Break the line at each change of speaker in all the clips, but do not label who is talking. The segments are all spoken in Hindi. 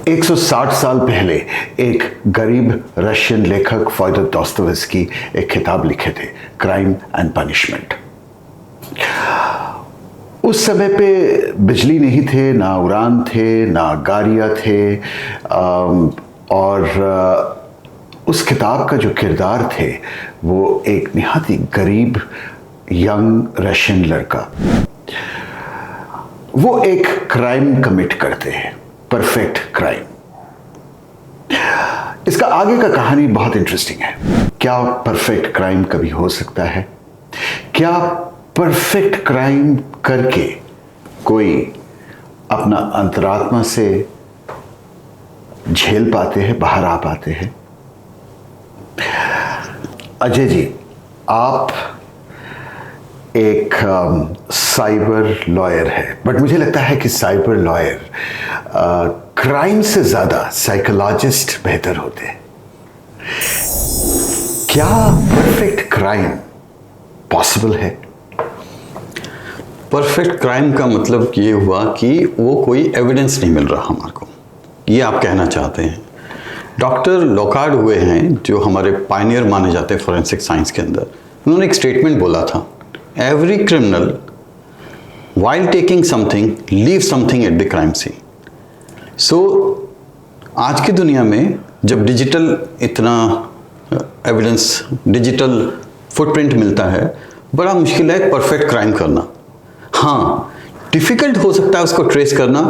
160 साल पहले एक गरीब रशियन लेखक फ्योदर दोस्तोयेव्स्की एक किताब लिखे थे, क्राइम एंड पनिशमेंट। उस समय पे बिजली नहीं थे, ना उड़ान थे, ना गाड़ियाँ थे, और उस किताब का जो किरदार थे वो एक निहायत ही गरीब यंग रशियन लड़का, वो एक क्राइम कमिट करते हैं, परफेक्ट क्राइम। इसका आगे का कहानी बहुत इंटरेस्टिंग है। क्या परफेक्ट क्राइम कभी हो सकता है? क्या परफेक्ट क्राइम करके कोई अपना अंतरात्मा से झेल पाते हैं, बाहर आ पाते हैं? अजय जी, आप एक साइबर लॉयर है, बट मुझे लगता है कि साइबर लॉयर क्राइम से ज़्यादा साइकोलॉजिस्ट बेहतर होते हैं। क्या परफेक्ट क्राइम पॉसिबल है?
परफेक्ट क्राइम का मतलब ये हुआ कि वो कोई एविडेंस नहीं मिल रहा हमारे को, ये आप कहना चाहते हैं। डॉक्टर लोकार्ड हुए हैं जो हमारे पायनियर माने जाते हैं फॉरेंसिक साइंस के अंदर। उन्होंने एक स्टेटमेंट बोला था, every criminal while taking something leave something at the crime scene। सो आज की दुनिया में जब डिजिटल इतना एविडेंस, डिजिटल फुटप्रिंट मिलता है, बड़ा मुश्किल है परफेक्ट क्राइम करना। हाँ, डिफ़िकल्ट हो सकता है उसको ट्रेस करना,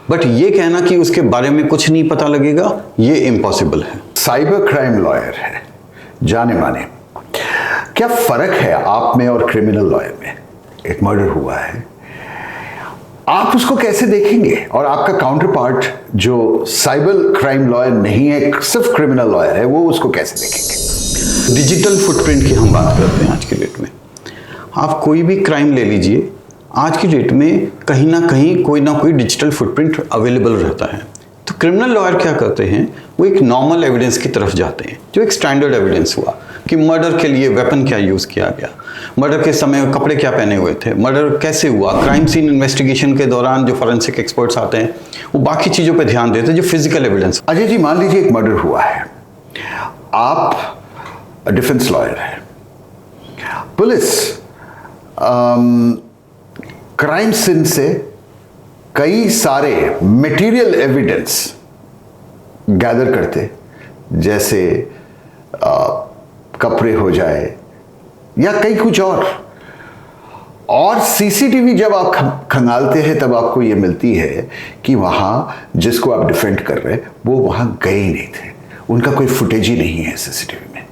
बट ये कहना कि उसके बारे में कुछ नहीं पता लगेगा, ये इम्पॉसिबल है।
साइबर क्राइम लॉयर है जाने माने, क्या फर्क है आप में और क्रिमिनल लॉयर में? एक मर्डर हुआ है, आप उसको कैसे देखेंगे? और आपका काउंटर पार्ट जो साइबर क्राइम लॉयर नहीं है, सिर्फ क्रिमिनल लॉयर है, वो उसको कैसे देखेंगे?
डिजिटल फुटप्रिंट की हम बात करते हैं आज की डेट में। आप कोई भी क्राइम ले लीजिए, आज की डेट में कहीं ना कोई डिजिटल फुटप्रिंट अवेलेबल रहता है। तो क्रिमिनल लॉयर क्या करते हैं, वो एक नॉर्मल एविडेंस की तरफ जाते हैं, जो एक स्टैंडर्ड एविडेंस हुआ कि मर्डर के लिए वेपन क्या यूज़ किया गया, मर्डर के समय कपड़े क्या पहने हुए थे, मर्डर कैसे हुआ। क्राइम सीन इन्वेस्टिगेशन के दौरान जो फॉरेंसिक एक्सपर्ट्स आते हैं वो बाकी चीज़ों पे ध्यान देते हैं, जो फिजिकल एविडेंस।
अजय जी, मान लीजिए एक मर्डर हुआ है, आप डिफेंस लॉयर हैं, पुलिस क्राइम सीन से कई सारे मटेरियल एविडेंस गैदर करते, जैसे कपड़े हो जाए या कई कुछ और सीसीटीवी जब आप खंगालते हैं तब आपको ये मिलती है कि वहां जिसको आप डिफेंड कर रहे हैं वो वहां गए ही नहीं थे, उनका कोई फुटेज ही नहीं है सीसीटीवी में।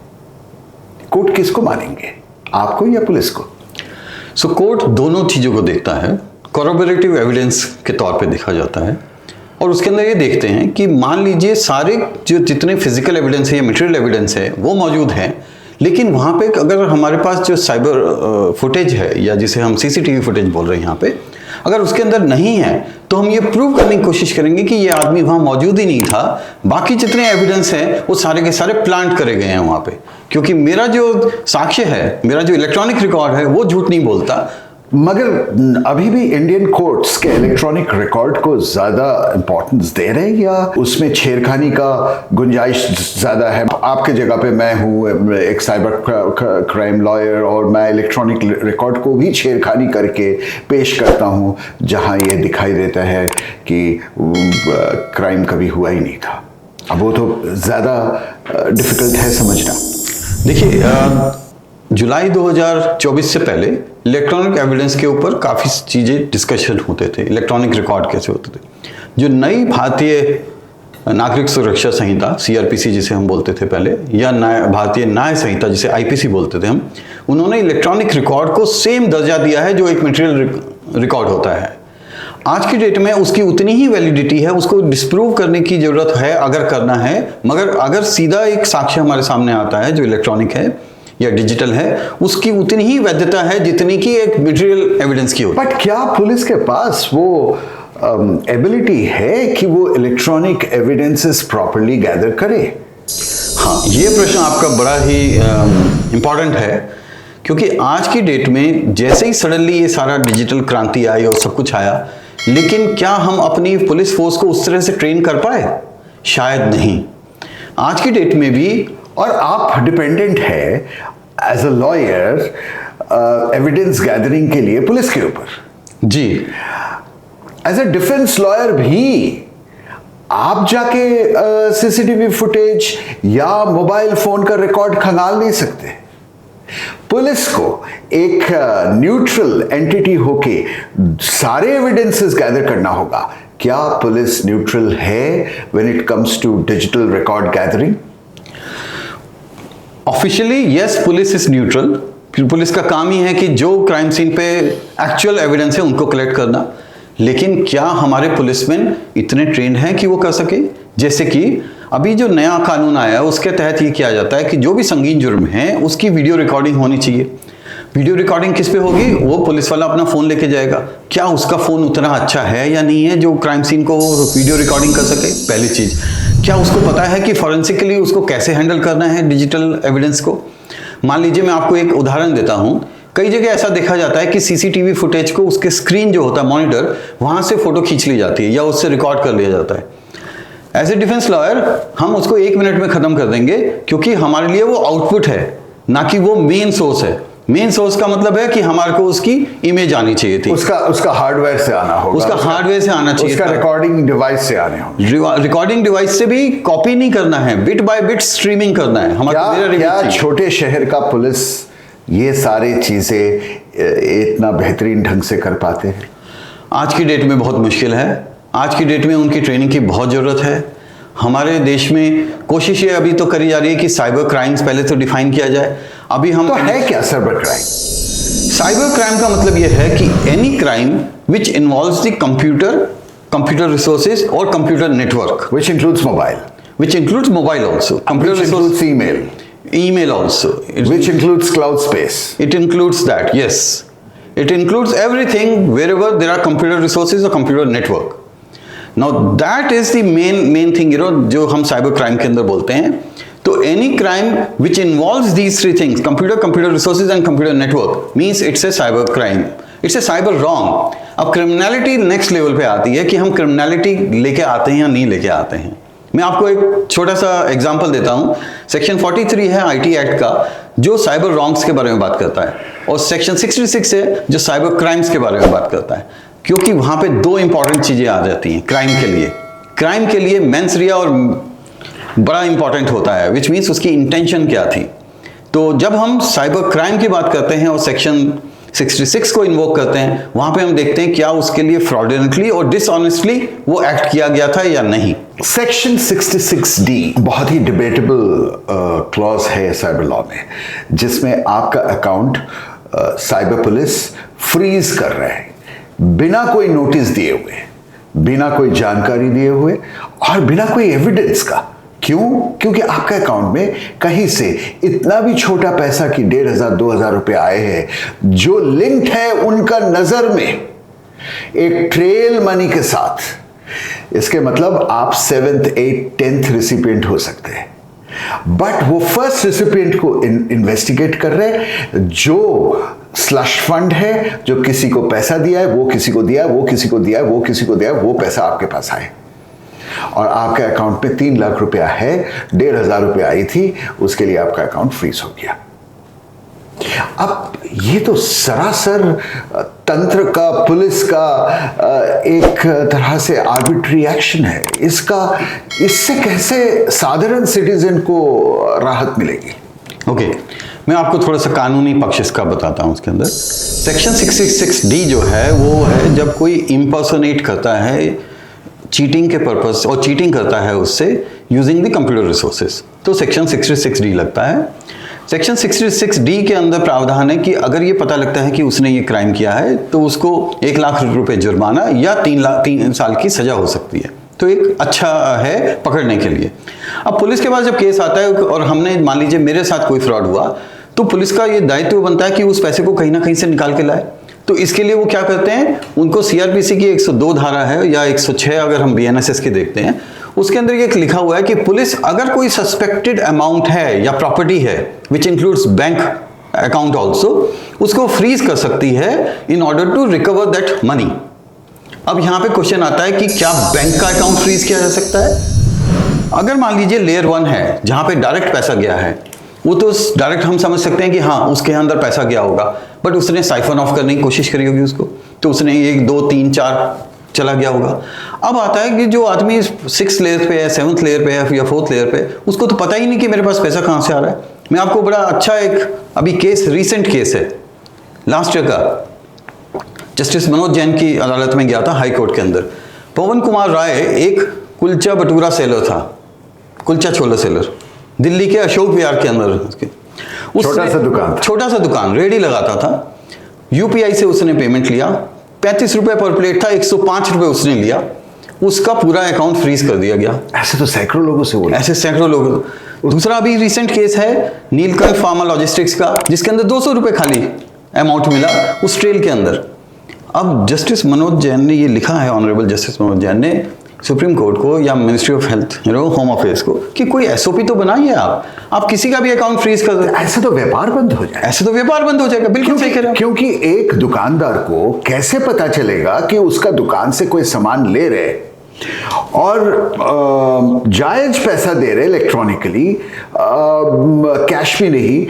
कोर्ट किसको मानेंगे, आपको या पुलिस को?
सो कोर्ट दोनों चीज़ों को देखता है, कॉरोबोरेटिव एविडेंस के तौर पे देखा जाता है, और उसके अंदर ये देखते हैं कि मान लीजिए सारे जो जितने फिजिकल एविडेंस है या मटेरियल एविडेंस है वो मौजूद हैं, लेकिन वहाँ पे अगर हमारे पास जो साइबर फुटेज है या जिसे हम सीसीटीवी फुटेज बोल रहे हैं यहाँ पे, अगर उसके अंदर नहीं है तो हम ये प्रूव करने की कोशिश करेंगे कि ये आदमी वहाँ मौजूद ही नहीं था, बाकी जितने एविडेंस हैं वो सारे के सारे प्लांट करे गए हैं वहाँ पे, क्योंकि मेरा जो साक्ष्य है, मेरा जो इलेक्ट्रॉनिक रिकॉर्ड है वो झूठ नहीं बोलता।
मगर अभी भी इंडियन कोर्ट्स के इलेक्ट्रॉनिक रिकॉर्ड को ज्यादा इंपॉर्टेंस दे रहे हैं, या उसमें छेड़खानी का गुंजाइश ज्यादा है? आपके जगह पे मैं हूँ एक साइबर क्राइम लॉयर, और मैं इलेक्ट्रॉनिक रिकॉर्ड को भी छेड़खानी करके पेश करता हूँ, जहाँ ये दिखाई देता है कि क्राइम कभी हुआ ही नहीं था। अब वो तो ज्यादा डिफिकल्ट है समझना।
देखिए, जुलाई 2024 से पहले इलेक्ट्रॉनिक एविडेंस के ऊपर काफ़ी चीज़ें डिस्कशन होते थे, इलेक्ट्रॉनिक रिकॉर्ड कैसे होते थे। जो नई भारतीय नागरिक सुरक्षा संहिता CRPC जिसे हम बोलते थे पहले, या भारतीय न्याय संहिता जिसे IPC बोलते थे हम, उन्होंने इलेक्ट्रॉनिक रिकॉर्ड को सेम दर्जा दिया है जो एक मटेरियल रिकॉर्ड होता है। आज की डेट में उसकी उतनी ही वैलिडिटी है, उसको डिस्प्रूव करने की ज़रूरत है अगर करना है, मगर अगर सीधा एक साक्ष्य हमारे सामने आता है जो इलेक्ट्रॉनिक है या डिजिटल है, उसकी उतनी ही वैधता है जितनी की एक मटेरियल एविडेंस की होती है।
बट क्या पुलिस के पास वो एबिलिटी है कि वो इलेक्ट्रॉनिक एविडेंसेस प्रॉपर्ली गैदर करे?
हाँ, ये प्रश्न आपका बड़ा ही इम्पॉर्टेंट है, क्योंकि आज की डेट में जैसे ही सडनली ये सारा डिजिटल क्रांति आई और सब कुछ आया, लेकिन क्या हम अपनी पुलिस फोर्स को उस तरह से ट्रेन कर पाए? शायद नहीं। आज की डेट में भी
और आप डिपेंडेंट है as a lawyer evidence gathering के लिए पुलिस के ऊपर।
जी,
एज अ डिफेंस लॉयर भी आप जाके सीसीटीवी फुटेज या मोबाइल फोन का रिकॉर्ड खंगाल नहीं सकते। पुलिस को एक न्यूट्रल एंटिटी होके सारे एविडेंसेस गैदर करना होगा। क्या पुलिस न्यूट्रल है when it comes to digital record gathering?
Officially yes, police is neutral. Police का काम ही है कि जो क्राइम सीन पे एक्चुअल एविडेंस है उनको कलेक्ट करना। लेकिन क्या हमारे पुलिसमैन इतने ट्रेंड हैं कि वो कर सके? जैसे कि अभी जो नया कानून आया है उसके तहत ये किया जाता है कि जो भी संगीन जुर्म है उसकी वीडियो रिकॉर्डिंग होनी चाहिए। वीडियो रिकॉर्डिंग किस पे होगी? वो पुलिस वाला अपना फ़ोन लेके जाएगा। क्या उसका फ़ोन उतना अच्छा है या नहीं है जो क्राइम सीन को वीडियो रिकॉर्डिंग कर सके? पहली चीज़, क्या उसको पता है कि फॉरेंसिकली उसको कैसे हैंडल करना है डिजिटल एविडेंस को? मान लीजिए मैं आपको एक उदाहरण देता हूँ। कई जगह ऐसा देखा जाता है कि सीसीटीवी फुटेज को उसके स्क्रीन जो होता है मॉनिटर, वहाँ से फ़ोटो खींच ली जाती है या उससे रिकॉर्ड कर लिया जाता है। एज ए डिफेंस लॉयर हम उसको 1 मिनट में ख़त्म कर देंगे, क्योंकि हमारे लिए वो आउटपुट है, ना कि वो मेन सोर्स है। मेन सोर्स का मतलब है कि हमारे को उसकी इमेज आनी चाहिए थी,
उसका हार्डवेयर से आना होगा,
उसका हार्डवेयर से आना चाहिए,
उसका रिकॉर्डिंग डिवाइस से आने होगा।
रिकॉर्डिंग डिवाइस से भी कॉपी नहीं करना है, बिट बाय बिट स्ट्रीमिंग करना है।
क्या छोटे शहर का पुलिस ये सारी चीजें इतना बेहतरीन ढंग से कर पाते हैं?
आज की डेट में बहुत मुश्किल है। आज की डेट में उनकी ट्रेनिंग की बहुत ज़रूरत है। हमारे देश में कोशिश ये अभी तो करी जा रही है कि साइबर क्राइम्स पहले तो डिफाइन किया जाए। अभी हम
तो है क्या साइबर क्राइम?
साइबर क्राइम का मतलब यह है कि any crime which involves the computer resources और computer network,
which includes
mobile also,
which includes
email also,
which includes cloud space.
It includes that, yes. It includes everything wherever there are computer resources or computer network. Now that is the main thing, जो हम साइबर क्राइम के अंदर बोलते हैं। तो any crime which involves these three things, computer resources and computer network, means it's a cyber crime. It's a cyber wrong. अब क्रिमिनलिटी नेक्स्ट लेवल पे आती है कि हम क्रिमिनलिटी लेके आते हैं या नहीं लेके आते हैं। मैं आपको एक छोटा सा एग्जांपल देता हूँ। सेक्शन 43 है आईटी एक्ट का, जो साइबर रॉन्ग्स के बारे में बात करता है, और सेक्शन 66 है जो साइबर क्राइम्स के बारे में बात करता है। क्योंकि वहाँ पे 2 इंपॉर्टेंट चीज़ें आ जाती हैं क्राइम के लिए मेंस रिया और बड़ा इंपॉर्टेंट होता है, विच मीन्स उसकी इंटेंशन क्या थी। तो जब हम साइबर क्राइम की बात करते हैं और सेक्शन 66 को इन्वोक करते हैं, वहां पे हम देखते हैं क्या उसके लिए फ्रॉडुलेंटली और डिसऑनेस्टली वो एक्ट किया गया था या नहीं।
सेक्शन 66D बहुत ही डिबेटेबल क्लॉज है साइबर लॉ में, जिसमें आपका अकाउंट साइबर पुलिस फ्रीज कर रहा है बिना कोई नोटिस दिए हुए, बिना कोई जानकारी दिए हुए और बिना कोई एविडेंस का। क्यों? क्योंकि आपके अकाउंट में कहीं से इतना भी छोटा पैसा कि 1,500-2,000 रुपए आए हैं जो लिंक्ड है उनका नजर में एक ट्रेल मनी के साथ। इसके मतलब आप 7th, 8th, 10th रिसिपिएंट हो सकते हैं, बट वो फर्स्ट रिसिपिएंट को इन्वेस्टिगेट कर रहे हैं। जो स्लश फंड है, जो किसी को पैसा दिया है, वो किसी को दिया है, वो किसी को दिया है, वो किसी को दिया है, वो पैसा आपके पास आए और आपके अकाउंट में 3 लाख रुपया है, 1,500 रुपया आई थी, उसके लिए आपका अकाउंट फ्रीज हो गया। अब ये तो सरासर तंत्र का, पुलिस का एक तरह से आर्बिट्री एक्शन है। इससे कैसे साधारण सिटीजन को राहत मिलेगी?
ओके, मैं आपको थोड़ा सा कानूनी पक्ष इसका बताता हूँ। उसके अंदर सेक्शन 66D जो है वो है जब कोई इम्पर्सोनेट करता है चीटिंग के पर्पस और चीटिंग करता है उससे यूजिंग द कंप्यूटर रिसोर्सेज, तो सेक्शन 66D लगता है। सेक्शन 66D के अंदर प्रावधान है कि अगर ये पता लगता है कि उसने ये क्राइम किया है तो उसको 1 लाख रुपए जुर्माना या 3 साल की सजा हो सकती है। तो एक अच्छा है पकड़ने के लिए। अब पुलिस के पास जब केस आता है और हमने मान लीजिए मेरे साथ कोई फ्रॉड हुआ, तो पुलिस का ये दायित्व बनता है कि उस पैसे को कहीं ना कहीं से निकाल के लाए। तो इसके लिए वो क्या करते हैं, उनको सीआरपीसी की 102 धारा है या 106 अगर हम बीएनएसएस की देखते हैं, उसके अंदर ये लिखा हुआ है कि पुलिस अगर कोई सस्पेक्टेड अमाउंट है या प्रॉपर्टी है which includes bank account also, उसको फ्रीज कर सकती है in order to recover that money. अब यहाँ पे क्वेश्चन आता है कि क्या बैंक का अकाउंट फ्रीज किया जा सकता है? अगर मान लीजिए लेयर 1 है जहां पे डायरेक्ट पैसा गया है, वो तो डायरेक्ट हम समझ सकते हैं कि हाँ उसके अंदर पैसा गया होगा, बट उसने साइफन ऑफ करने की कोशिश करी होगी उसको, तो उसने 1 2 3 4 चला गया होगा। अब आता है कि जो आदमी 6th लेयर पे है, 7th लेयर पे है या 4th लेयर पे, उसको तो पता ही नहीं कि मेरे पास पैसा कहाँ से आ रहा है। मैं आपको बड़ा अच्छा एक अभी केस, रीसेंट केस है लास्ट ईयर का, जस्टिस मनोज जैन की अदालत में गया था हाई कोर्ट के अंदर। पवन कुमार राय एक कुलचा भटूरा सेलर था, कुलचा छोला सेलर, दिल्ली के अशोक विहार के अंदर। छोटा सा दुकान रेडी लगाता था। यूपीआई से उसने पेमेंट लिया, 35 रुपए पर प्लेट था, 105 रुपए उसने लिया, उसका पूरा अकाउंट फ्रीज कर दिया गया।
ऐसे तो सैकड़ों लोगों से बोला,
ऐसे सैकड़ों लोग। दूसरा अभी रिसेंट केस है नीलकंठ फार्मा लॉजिस्टिक्स का, जिसके अंदर 200 रुपए खाली अमाउंट मिला उस ट्रेल के अंदर। अब जस्टिस मनोज जैन ने ये लिखा है, ऑनरेबल जस्टिस मनोज जैन ने सुप्रीम कोर्ट को या ministry of health home affairs को, कि कोई एसओपी तो बनाइए आप किसी का भी अकाउंट फ्रीज कर दो।
ऐसे तो व्यापार बंद हो जाएगा।
ऐसे तो व्यापार बंद हो जाएगा, बिल्कुल सही कह रहे हैं।
क्योंकि एक दुकानदार को कैसे पता चलेगा कि उसका दुकान से कोई सामान ले रहे और जायज पैसा दे रहे इलेक्ट्रॉनिकली, कैश भी नहीं,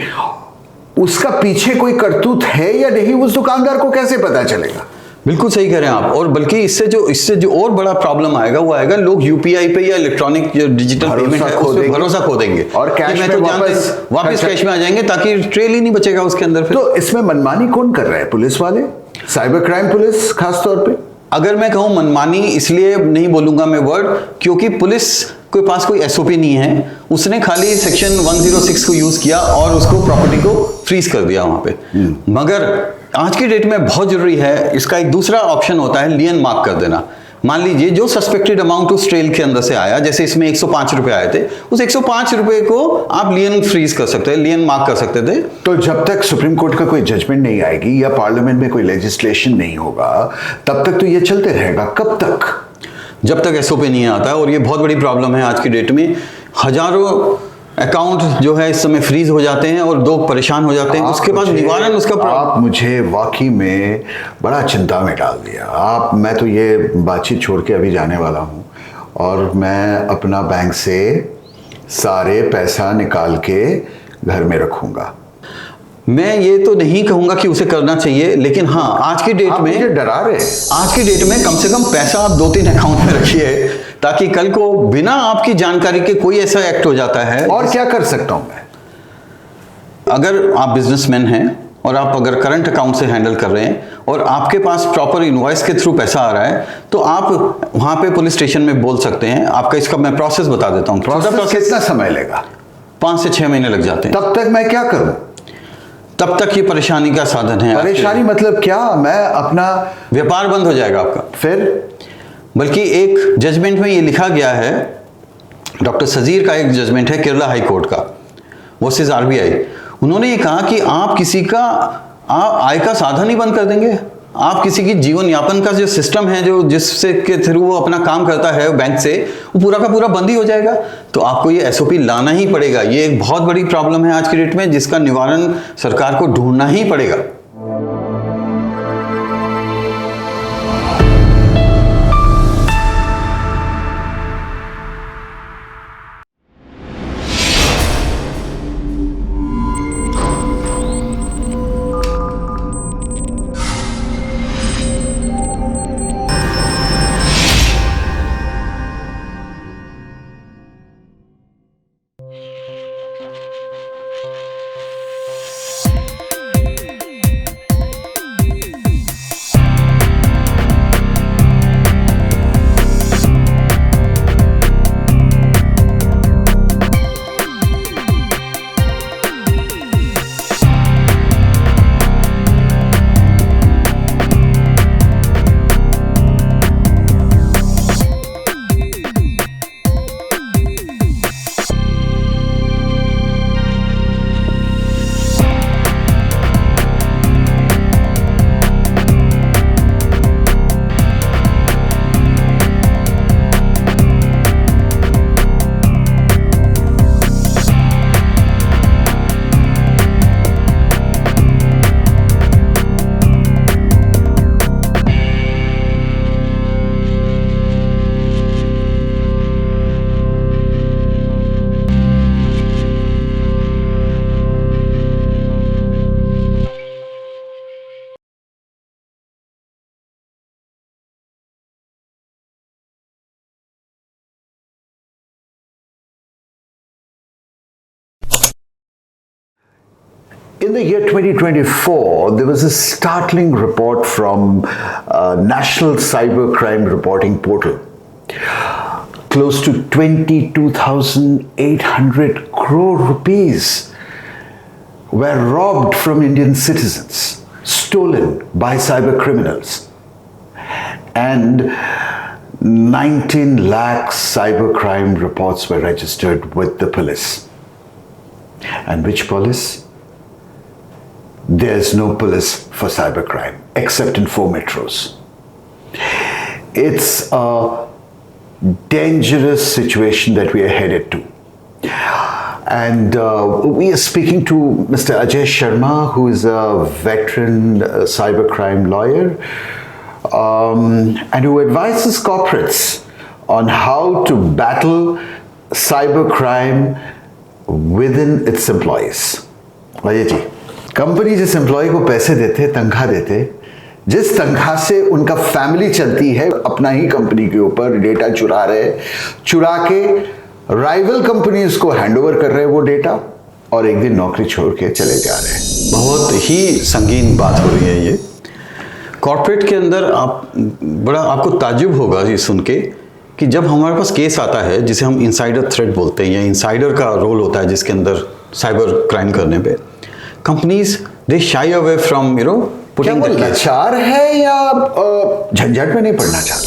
उसका पीछे कोई करतूत है या नहीं, उस दुकानदार को कैसे पता चलेगा?
बिल्कुल सही कह रहे हैं आप। और बल्कि इससे जो और बड़ा प्रॉब्लम आएगा वो आएगा, लोग यूपीआई पे या इलेक्ट्रॉनिक जो डिजिटल पेमेंट है उस पे भरोसा खो देंगे
और कैश में
वापस कैश में आ जाएंगे, ताकि ट्रेल ही नहीं बचेगा उसके अंदर फिर।
तो इसमें मनमानी कौन कर रहा है? पुलिस वाले, साइबर क्राइम पुलिस खास तौर पे।
अगर मैं कहूं मनमानी, इसलिए नहीं बोलूंगा मैं वर्ड, क्योंकि पुलिस के पास कोई एसओपी नहीं है, उसने खाली सेक्शन 106 को यूज किया और उसको प्रॉपर्टी को फ्रीज कर दिया वहां पे। मगर आज की डेट में बहुत जरूरी है, इसका एक दूसरा ऑप्शन होता है लियन मार्क कर देना। मान लीजिए जो सस्पेक्टेड अमाउंट उस ट्रेल के अंदर से आया, जैसे इसमें 105 रुपए आए थे, उस 105 रुपए को आप लियन फ्रीज कर सकते हैं, लियन मार्क कर सकते थे।
तो जब तक सुप्रीम कोर्ट का कोई जजमेंट नहीं आएगी या पार्लियामेंट में कोई लेजिस्लेशन नहीं होगा, तब तक तो ये चलते रहेगा। कब तक?
जब तक एसओपी नहीं आता है। और ये बहुत बड़ी प्रॉब्लम है आज की डेट में। हजारों अकाउंट जो है इस समय फ्रीज हो जाते हैं और लोग परेशान हो जाते हैं, उसके बाद निवारण उसका
आप मुझे वाकई में बड़ा चिंता में डाल दिया। मैं तो ये बातचीत छोड़ के अभी जाने वाला हूँ और मैं अपना बैंक से सारे पैसा निकाल के घर में रखूंगा।
मैं ये तो नहीं कहूंगा कि उसे करना चाहिए, लेकिन हाँ आज की डेट में
मुझे डरा रहे,
आज की डेट में कम से कम पैसा आप 2-3 अकाउंट में रखिए, ताकि कल को बिना आपकी जानकारी के कोई ऐसा एक्ट हो जाता है।
और क्या कर सकता हूं मैं?
अगर आप बिजनेसमैन हैं और आप अगर करंट अकाउंट से हैंडल कर रहे हैं और आपके पास प्रॉपर इनवॉइस के थ्रू पैसा आ रहा है, तो आप वहां पे पुलिस स्टेशन में बोल सकते हैं। आपका इसका मैं प्रोसेस बता देता हूँ।
प्रोसेस कितना समय लेगा?
5 से 6 महीने लग जाते हैं।
तब तक मैं क्या करूं?
तब तक ये परेशानी का साधन है।
परेशानी मतलब क्या? मैं अपना
व्यापार बंद हो जाएगा आपका।
फिर
बल्कि एक जजमेंट में ये लिखा गया है, डॉक्टर सजीर का एक जजमेंट है केरला हाई कोर्ट का वर्सेस आरबीआई। उन्होंने ये कहा कि आप किसी का आय का साधन ही बंद कर देंगे, आप किसी की जीवन यापन का जो सिस्टम है, जो जिससे के थ्रू वो अपना काम करता है बैंक से, वो पूरा का पूरा बंद ही हो जाएगा। तो आपको ये एसओपी लाना ही पड़ेगा। ये एक बहुत बड़ी प्रॉब्लम है आज की डेट में, जिसका निवारण सरकार को ढूंढना ही पड़ेगा।
In the year 2024, there was a startling report from National Cybercrime Reporting Portal. Close to 22,800 crore rupees were robbed from Indian citizens, stolen by cyber criminals. And 19 lakh cybercrime reports were registered with the police. And which police? There's no police for cybercrime except in 4 metros. It's a dangerous situation that we are headed to. And we are speaking to Mr. Ajay Sharma, who is a veteran cybercrime lawyer and who advises corporates on how to battle cybercrime within its employees. Ajay ji, company जिस एम्प्लॉय को पैसे देते, तनख्वाह देते, जिस तनख्वाह से उनका फैमिली चलती है, अपना ही कंपनी के ऊपर डेटा चुरा के राइवल कंपनीज को हैंडओवर कर रहे हैं वो डेटा, और एक दिन नौकरी छोड़ के चले जा रहे हैं।
बहुत ही संगीन बात हो रही है ये। कॉर्पोरेट के अंदर आपको ताज्जुब होगा ये सुन के कि जब हमारे पास केस आता है जिसे हम इनसाइडर थ्रेट बोलते हैं या इनसाइडर का रोल होता है जिसके अंदर साइबर क्राइम करने पे, companies they shy away from putting the case.
लाचार है या झंझट में नहीं पड़ना चाहते?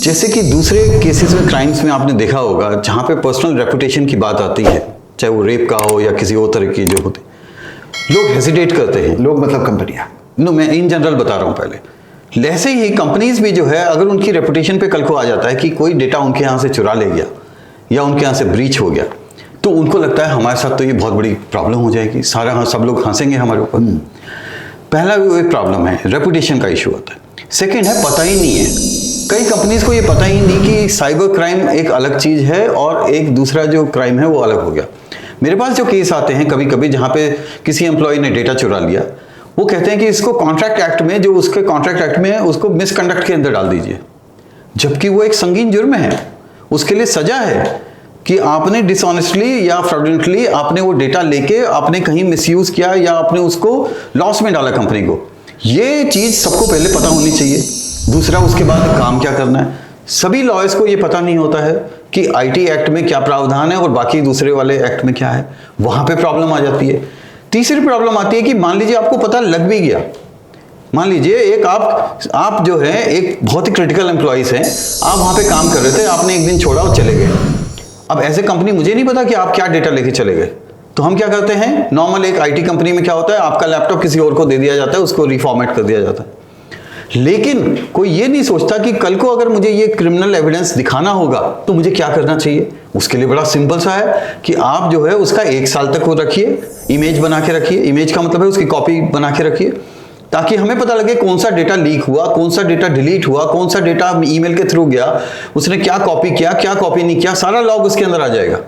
जैसे कि दूसरे केसेस में, क्राइम्स में आपने देखा होगा जहाँ पे पर्सनल रेपुटेशन की बात आती है, चाहे वो रेप का हो या किसी और तरह की जो होते, लोग हेजिटेट करते हैं।
लोग मतलब कंपनियां?
नो, मैं इन जनरल बता रहा हूँ पहले। ऐसे ही कंपनीज भी जो है, अगर उनकी रेपुटेशन पे कल को आ जाता है कि कोई डेटा उनके यहाँ से चुरा ले गया या उनके यहाँ से ब्रीच हो गया, तो उनको लगता है हमारे साथ तो ये बहुत बड़ी प्रॉब्लम हो जाएगी, सब लोग हंसेंगे हमारे ऊपर। पहला वो एक प्रॉब्लम है, रेपुटेशन का इशू आता है। सेकंड है, पता ही नहीं है, कई कंपनीज को ये पता ही नहीं कि साइबर क्राइम एक अलग चीज है और एक दूसरा जो क्राइम है वो अलग हो गया। मेरे पास जो केस आते हैं कभी कभी जहाँ पे किसी एम्प्लॉय ने डेटा चुरा लिया, वो कहते हैं कि इसको कॉन्ट्रैक्ट एक्ट में, जो उसके कॉन्ट्रैक्ट एक्ट में है, उसको मिसकंडक्ट के अंदर डाल दीजिए, जबकि वो एक संगीन जुर्म है। उसके लिए सजा है कि आपने डिसऑनेस्टली या फ्रॉडुलेंटली आपने वो डेटा लेके आपने कहीं मिसयूज किया या आपने उसको लॉस में डाला कंपनी को। ये चीज सबको पहले पता होनी चाहिए। दूसरा, उसके बाद काम क्या करना है। सभी लॉयर्स को ये पता नहीं होता है कि आईटी एक्ट में क्या प्रावधान है और बाकी दूसरे वाले एक्ट में क्या है, वहां पे प्रॉब्लम आ जाती है। तीसरी प्रॉब्लम आती है कि मान लीजिए आपको पता लग भी गया, मान लीजिए एक आप जो है एक बहुत ही क्रिटिकल एम्प्लॉइज हैं, आप वहां पे काम कर रहे थे, आपने एक दिन छोड़ा और चले गए। अब ऐसे कंपनी मुझे नहीं पता कि आप क्या डेटा लेके चले गए, तो हम क्या करते हैं, नॉर्मल एक आईटी कंपनी में क्या होता है, आपका लैपटॉप किसी और को दे दिया जाता है, उसको रिफॉर्मेट कर दिया जाता है। लेकिन कोई ये नहीं सोचता कि कल को अगर मुझे ये क्रिमिनल एविडेंस दिखाना होगा तो मुझे क्या करना चाहिए। उसके लिए बड़ा सिंपल सा है कि आप जो है उसका 1 साल तक वो रखिए, इमेज बना के रखिए, इमेज का मतलब है उसकी कॉपी बना के रखिए, ताकि हमें पता लगे कौन सा डेटा लीक हुआ, कौन सा डेटा डिलीट हुआ, कौन सा डेटा ईमेल के थ्रू गया, उसने क्या कॉपी किया, क्या कॉपी नहीं किया, सारा लॉग उसके अंदर आ जाएगा।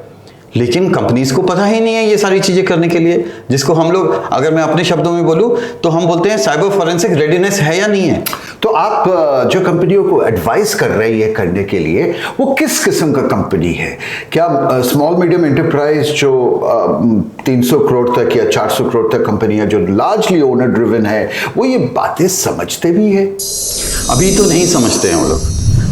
लेकिन कंपनीज को पता ही नहीं है ये सारी चीजें करने के लिए, जिसको हम लोग, अगर मैं अपने शब्दों में बोलूं तो हम बोलते हैं साइबर फॉरेंसिक रेडीनेस है या नहीं है।
तो आप जो कंपनियों को एडवाइस कर रहे हैं ये करने के लिए, वो किस किस्म का कंपनी है? क्या स्मॉल मीडियम एंटरप्राइज जो 300 करोड़ तक या 400 करोड़ तक कंपनियां जो लार्जली ओनर ड्रिवन है, वो ये बातें समझते भी है?
अभी तो नहीं समझते हैं वो लोग।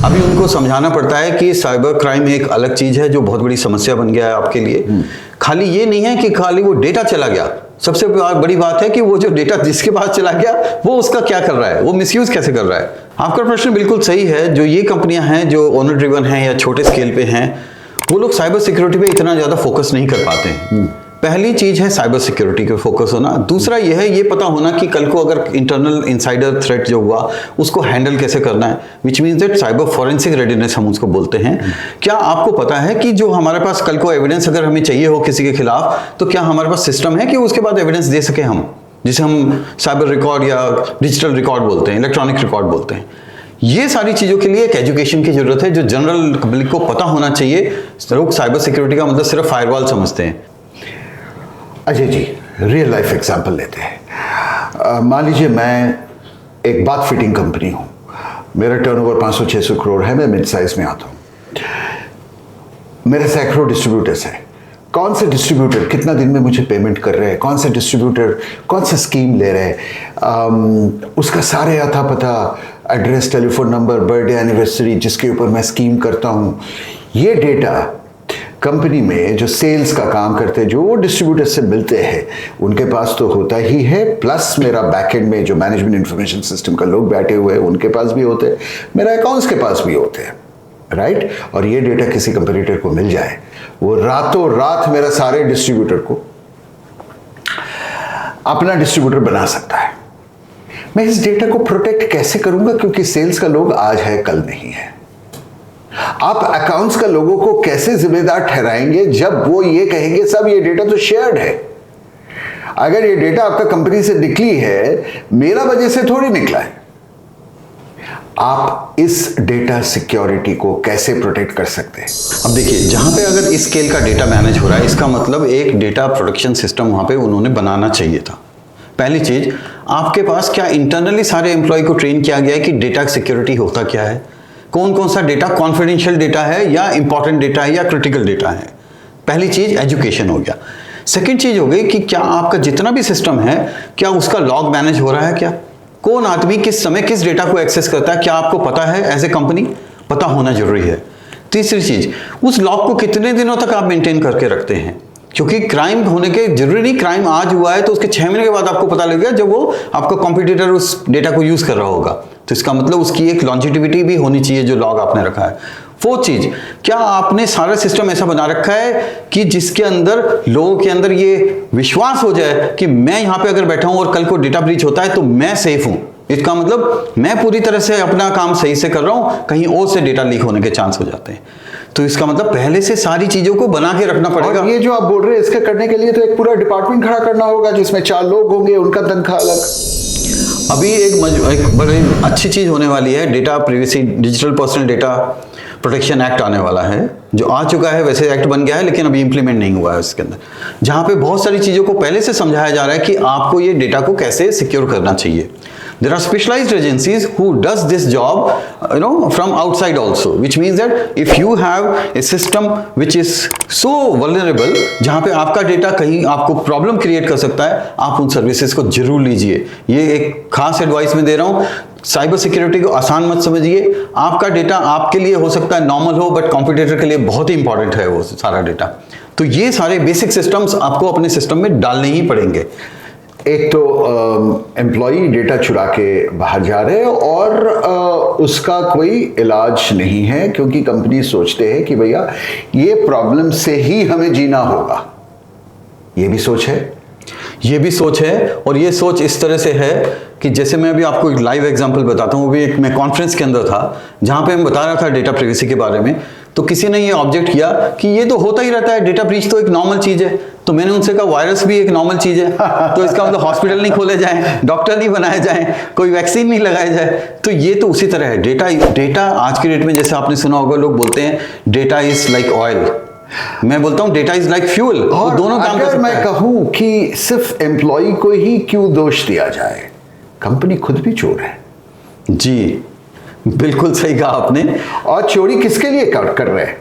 अभी उनको समझाना पड़ता है कि साइबर क्राइम एक अलग चीज है जो बहुत बड़ी समस्या बन गया है आपके लिए। खाली ये नहीं है कि खाली वो डेटा चला गया, सबसे बड़ी बात है कि वो जो डेटा जिसके पास चला गया वो उसका क्या कर रहा है, वो मिसयूज कैसे कर रहा है। आपका प्रश्न बिल्कुल सही है। जो ये कंपनियां हैं जो ओनर ड्रिवन हैं या छोटे स्केल पे हैं, वो लोग साइबर सिक्योरिटी पे इतना ज्यादा फोकस नहीं कर पाते हैं। पहली चीज है साइबर सिक्योरिटी पे फोकस होना। दूसरा यह है, ये पता होना कि कल को अगर इंटरनल इनसाइडर थ्रेट जो हुआ उसको हैंडल कैसे करना है, which means that cyber forensic readiness हम उसको बोलते हैं। क्या आपको पता है कि जो हमारे पास कल को एविडेंस अगर हमें चाहिए हो किसी के खिलाफ, तो क्या हमारे पास सिस्टम है कि उसके बाद एविडेंस दे सके हम, जिसे हम साइबर रिकॉर्ड या डिजिटल रिकॉर्ड बोलते हैं, इलेक्ट्रॉनिक रिकॉर्ड बोलते हैं। ये सारी चीजों के लिए एक एजुकेशन की जरूरत है जो जनरल पब्लिक को पता होना चाहिए। लोग साइबर सिक्योरिटी का मतलब सिर्फ फायरवॉल समझते हैं।
Ajay ji, real life example लेते हैं। मान लीजिए मैं एक बाथ फिटिंग कंपनी हूँ, मेरा टर्नओवर 500-600 करोड़ है, मैं मिड साइज में आता हूँ, मेरे सैकड़ों डिस्ट्रीब्यूटर्स हैं, कौन से डिस्ट्रीब्यूटर कितना दिन में मुझे पेमेंट कर रहे हैं, कौन से डिस्ट्रीब्यूटर कौन सा स्कीम ले रहे हैं, उसका सारे अता पता, address, telephone number, birthday, anniversary जिसके ऊपर मैं स्कीम करता हूँ, ये डेटा कंपनी में जो सेल्स का काम करते हैं, जो डिस्ट्रीब्यूटर से मिलते हैं, उनके पास तो होता ही है, प्लस मेरा बैकएंड में जो मैनेजमेंट इंफॉर्मेशन सिस्टम का लोग बैठे हुए हैं उनके पास भी होते हैं, मेरा अकाउंट्स के पास भी होते हैं, राइट। और ये डेटा किसी कंपटीटर को मिल जाए, वो रातों रात मेरा सारे डिस्ट्रीब्यूटर को अपना डिस्ट्रीब्यूटर बना सकता है। मैं इस डेटा को प्रोटेक्ट कैसे करूंगा, क्योंकि सेल्स का लोग आज है कल नहीं है। आप अकाउंट्स का लोगों को कैसे जिम्मेदार ठहराएंगे जब वो ये कहेंगे सब ये डेटा तो शेयर्ड है। अगर ये डेटा आपका कंपनी से निकली है, मेरा वजह से थोड़ी निकला है। आप इस डेटा सिक्योरिटी को कैसे प्रोटेक्ट कर सकते हैं?
अब देखिए, जहां पे अगर इस स्केल का डेटा मैनेज हो रहा है, इसका मतलब एक डेटा प्रोटेक्शन सिस्टम वहां पे उन्होंने बनाना चाहिए था। पहली चीज, आपके पास क्या इंटरनली सारे एम्प्लॉय को ट्रेन किया गया है कि डेटा सिक्योरिटी होता क्या है, कौन कौन सा डेटा कॉन्फिडेंशियल डेटा है या इंपॉर्टेंट डेटा है या क्रिटिकल डेटा है। पहली चीज एजुकेशन हो गया। सेकंड चीज हो गई कि क्या आपका जितना भी सिस्टम है, क्या उसका लॉग मैनेज हो रहा है, क्या कौन आदमी किस समय किस डेटा को एक्सेस करता है, क्या आपको पता है एज ए कंपनी, पता होना जरूरी है। तीसरी चीज, उस लॉग को कितने दिनों तक आप मेंटेन करके रखते हैं, क्योंकि क्राइम होने के जरूरी नहीं, क्राइम आज हुआ है तो उसके 6 महीने के बाद आपको पता लगेगा जब वो आपका कॉम्पिटिटर उस डेटा को यूज कर रहा होगा, तो इसका मतलब उसकी एक लॉन्जिटिविटी भी होनी चाहिए जो लॉग आपने रखा है। फोर्थ चीज, क्या आपने सारा सिस्टम ऐसा बना रखा है कि जिसके अंदर लोगों के अंदर ये विश्वास हो जाए कि मैं यहां पे अगर बैठा हूं और कल को डेटा ब्रीच होता है तो मैं सेफ हूं, इसका मतलब मैं पूरी तरह से अपना काम सही से कर रहा हूं, कहीं और से डेटा लीक होने के चांस हो जाते हैं। तो इसका मतलब पहले से सारी चीजों को बना के रखना पड़ेगा।
और ये जो आप बोल रहे हैं इसके करने के लिए तो एक पूरा डिपार्टमेंट खड़ा करना होगा जिसमें 4 लोग होंगे, उनका तनख्वाह अलग।
अभी एक बड़ी अच्छी चीज होने वाली है, data privacy, digital personal data protection act आने वाला है, जो आ चुका है, वैसे एक्ट बन गया है लेकिन अभी इंप्लीमेंट नहीं हुआ है उसके अंदर, जहां पे बहुत सारी चीजों को पहले से समझाया जा रहा है कि आपको ये डेटा को कैसे सिक्योर करना चाहिए। There are specialized agencies who does this job, from outside also, which means that if you have a system which is so vulnerable, जहाँ पे आपका डेटा कहीं आपको प्रॉब्लम क्रिएट कर सकता है, आप उन सर्विसेज को जरूर लीजिए। ये एक खास एडवाइस मैं दे रहा हूँ। साइबर सिक्योरिटी को आसान मत समझिए। आपका डेटा आपके लिए हो सकता है नॉर्मल हो, बट कॉम्पिटिटर के लिए बहुत ही इंपॉर्टेंट है वो सारा डेटा। तो ये सारे बेसिक सिस्टम्स आपको अपने सिस्टम में डालने ही पड़ेंगे।
एक तो एम्प्लॉई डेटा चुरा के बाहर जा रहे हैं और उसका कोई इलाज नहीं है, क्योंकि कंपनी सोचते हैं कि भैया ये प्रॉब्लम से ही हमें जीना होगा। ये भी सोच है,
ये भी सोच है, और ये सोच इस तरह से है कि जैसे मैं अभी आपको एक लाइव एग्जांपल बताता हूँ। वो भी एक मैं कॉन्फ्रेंस के अंदर था जहाँ पे मैं बता रहा था डेटा प्राइवेसी के बारे में, तो किसी ने ये ऑब्जेक्ट किया कि ये तो होता ही रहता है, डेटा ब्रीच तो एक नॉर्मल चीज है। तो मैंने उनसे कहा वायरस भी एक नॉर्मल चीज है, तो इसका मतलब हॉस्पिटल नहीं खोले जाए, डॉक्टर नहीं बनाए जाए, कोई वैक्सीन नहीं लगाए जाए। तो ये तो उसी तरह है। डेटा आज के डेट में, जैसे आपने सुना होगा, लोग बोलते हैं डेटा इज लाइक ऑयल, मैं बोलता हूं डेटा इज लाइक फ्यूल।
और
दोनों काम कर सकता है।
मैं कहूं कि सिर्फ एम्प्लॉय को ही क्यों दोष दिया जाए, कंपनी खुद भी चोर है।
जी बिल्कुल सही कहा आपने।
और चोरी किसके लिए कर रहे हैं?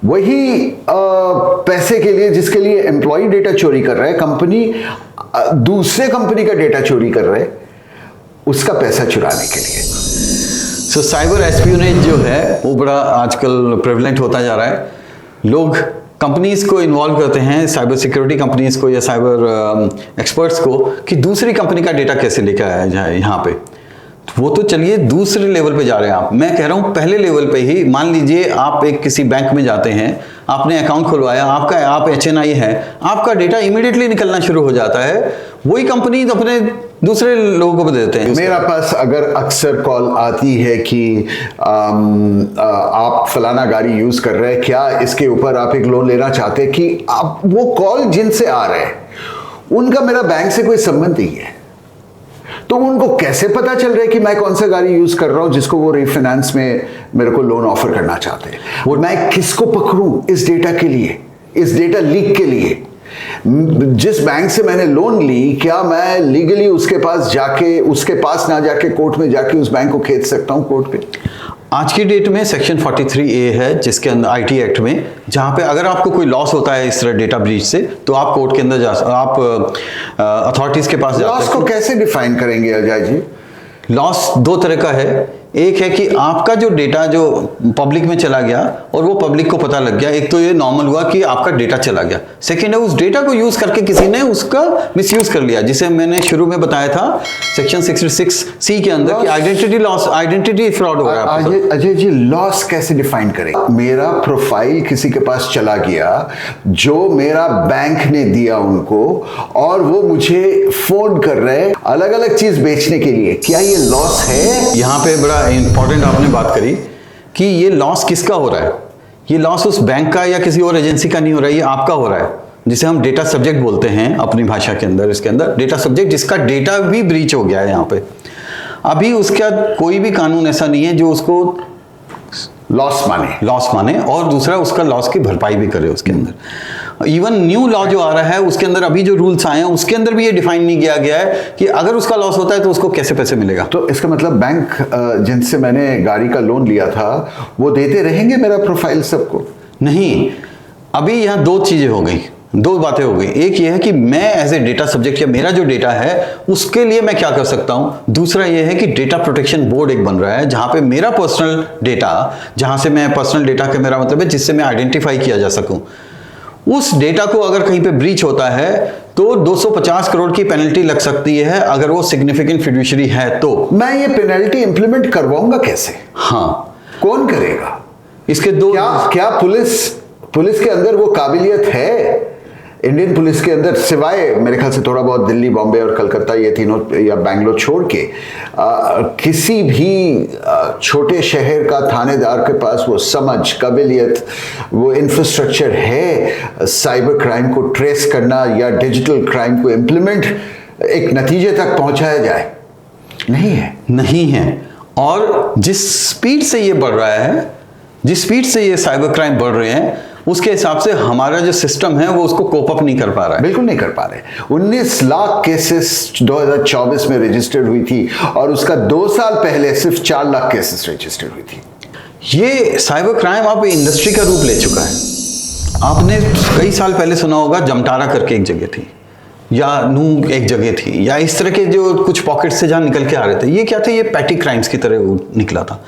वही पैसे के लिए जिसके लिए एम्प्लॉय डेटा चोरी कर रहा है। कंपनी दूसरे कंपनी का डेटा चोरी कर रहे हैं उसका पैसा चुराने के लिए।
सो साइबर एस्पियोनेज जो है वो बड़ा आजकल प्रेवलेंट होता जा रहा है। लोग कंपनीज को इन्वॉल्व करते हैं, साइबर सिक्योरिटी कंपनीज को या साइबर एक्सपर्ट्स को, कि दूसरी कंपनी का डेटा कैसे लेकर आया जाए यहाँ पे। वो तो चलिए दूसरे लेवल पे जा रहे हैं आप। मैं कह रहा हूँ पहले लेवल पे ही, मान लीजिए आप एक किसी बैंक में जाते हैं, आपने अकाउंट खुलवाया, आप HNI है, आपका डेटा इमीडिएटली निकलना शुरू हो जाता है। वही कंपनी अपने दूसरे लोगों को देते हैं।
मेरा पास अगर अक्सर कॉल आती है कि आप फलाना गाड़ी यूज कर रहे हैं, क्या इसके ऊपर आप एक लोन लेना चाहते हैं, कि आप वो कॉल जिनसे आ रहे हैं उनका मेरा बैंक से कोई संबंध नहीं है, तो उनको कैसे पता चल रहा है कि मैं कौन सा गाड़ी यूज कर रहा हूं जिसको वो रीफाइनेंस में मेरे को लोन ऑफर करना चाहते हैं। और मैं किसको पकड़ूं इस डेटा के लिए, इस डेटा लीक के लिए? जिस बैंक से मैंने लोन ली, क्या मैं लीगली उसके पास ना जाके कोर्ट में जाके उस बैंक को खेद सकता हूं कोर्ट पे?
आज की डेट में सेक्शन 43A है जिसके अंदर आईटी एक्ट में, जहां पे अगर आपको कोई लॉस होता है इस तरह डेटा ब्रीच से, तो आप कोर्ट के अंदर आप अथॉरिटीज के पास जाते हैं।
लॉस को कैसे डिफाइन करेंगे अजय जी?
लॉस दो तरह का है। एक है कि आपका जो डेटा जो पब्लिक में चला गया और वो पब्लिक को पता लग गया, एक तो ये नॉर्मल हुआ कि आपका डेटा चला गया। सेकंड है उस डेटा को यूज करके किसी ने उसका मिसयूज कर लिया, जिसे मैंने शुरू में बताया था सेक्शन 66C के अंदर कि आइडेंटिटी लॉस, आइडेंटिटी फ्रॉड हो रहा है।
अजय जी, लॉस कैसे डिफाइन करें? मेरा प्रोफाइल किसी के पास चला गया जो मेरा बैंक ने दिया उनको, और वो मुझे फोन कर रहे अलग अलग चीज बेचने के लिए, क्या ये लॉस है?
यहाँ पे बड़ा इंपॉर्टेंट आपने बात करी कि ये लॉस किसका हो रहा है। ये लॉस उस बैंक का या किसी और एजेंसी का नहीं हो रहा है, ये आपका हो रहा है, जिसे हम डेटा सब्जेक्ट बोलते हैं अपनी भाषा के अंदर। इसके अंदर डेटा सब्जेक्ट जिसका डेटा भी ब्रीच हो गया है यहाँ पे, अभी उसका कोई भी कानून ऐसा नहीं है जो उसको
लॉस माने,
और दूसरा उसका लॉस की भरपाई भी करे उसके अंदर। इवन न्यू लॉ जो आ रहा है उसके अंदर अभी जो रूल्स आए हैं उसके अंदर भी ये डिफाइन नहीं किया गया है कि अगर उसका लॉस होता है तो उसको कैसे पैसे मिलेगा।
तो इसका मतलब बैंक जिनसे मैंने गाड़ी का लोन लिया था वो देते रहेंगे मेरा प्रोफाइल सबको?
नहीं, अभी यहाँ दो चीजें हो गई, दो बातें हो गई। एक ये है कि मैं एज ए डेटा सब्जेक्ट या मेरा जो डेटा है उसके लिए मैं क्या कर सकता हूं। दूसरा ये है कि डेटा प्रोटेक्शन बोर्ड एक बन रहा है जहां पे मेरा पर्सनल डेटा, जहां से मैं पर्सनल डेटा का मेरा मतलब है जिससे मैं आइडेंटिफाई किया जा सकूं, उस डेटा को अगर कहीं पे ब्रीच होता है तो 250 करोड़ की पेनल्टी लग सकती है अगर वो सिग्निफिकेंट फिड्यूशरी है तो।
मैं ये पेनल्टी इंप्लीमेंट करवाऊंगा कैसे?
हाँ,
कौन करेगा
इसके दो,
क्या पुलिस के अंदर वो काबिलियत है? इंडियन पुलिस के अंदर सिवाय मेरे ख्याल से थोड़ा बहुत दिल्ली, बॉम्बे और कलकत्ता, ये तीनों या बैंगलोर छोड़ के किसी भी छोटे शहर का थानेदार के पास वो समझ, काबिलियत, वो इंफ्रास्ट्रक्चर है साइबर क्राइम को ट्रेस करना या डिजिटल क्राइम को इम्प्लीमेंट एक नतीजे तक पहुंचाया जाए? नहीं है। और जिस स्पीड से ये बढ़ रहा है, जिस स्पीड से ये साइबर क्राइम बढ़ रहे हैं, उसके हिसाब से हमारा जो सिस्टम है वो उसको कोप अप नहीं कर पा रहा है। बिल्कुल नहीं कर पा रहे। 19 लाख केसेस 2024 में रजिस्टर्ड हुई थी और उसका 2 साल पहले सिर्फ 4 लाख केसेस रजिस्टर्ड हुई थी।
ये साइबर क्राइम अब इंडस्ट्री का रूप ले चुका है। आपने कई साल पहले सुना होगा जमतारा करके एक जगह थी, या नूंग एक जगह थी, या इस तरह के जो कुछ पॉकेट से जहां निकल के आ रहे थे, ये क्या थे? ये पैटी क्राइम्स की तरह निकला था।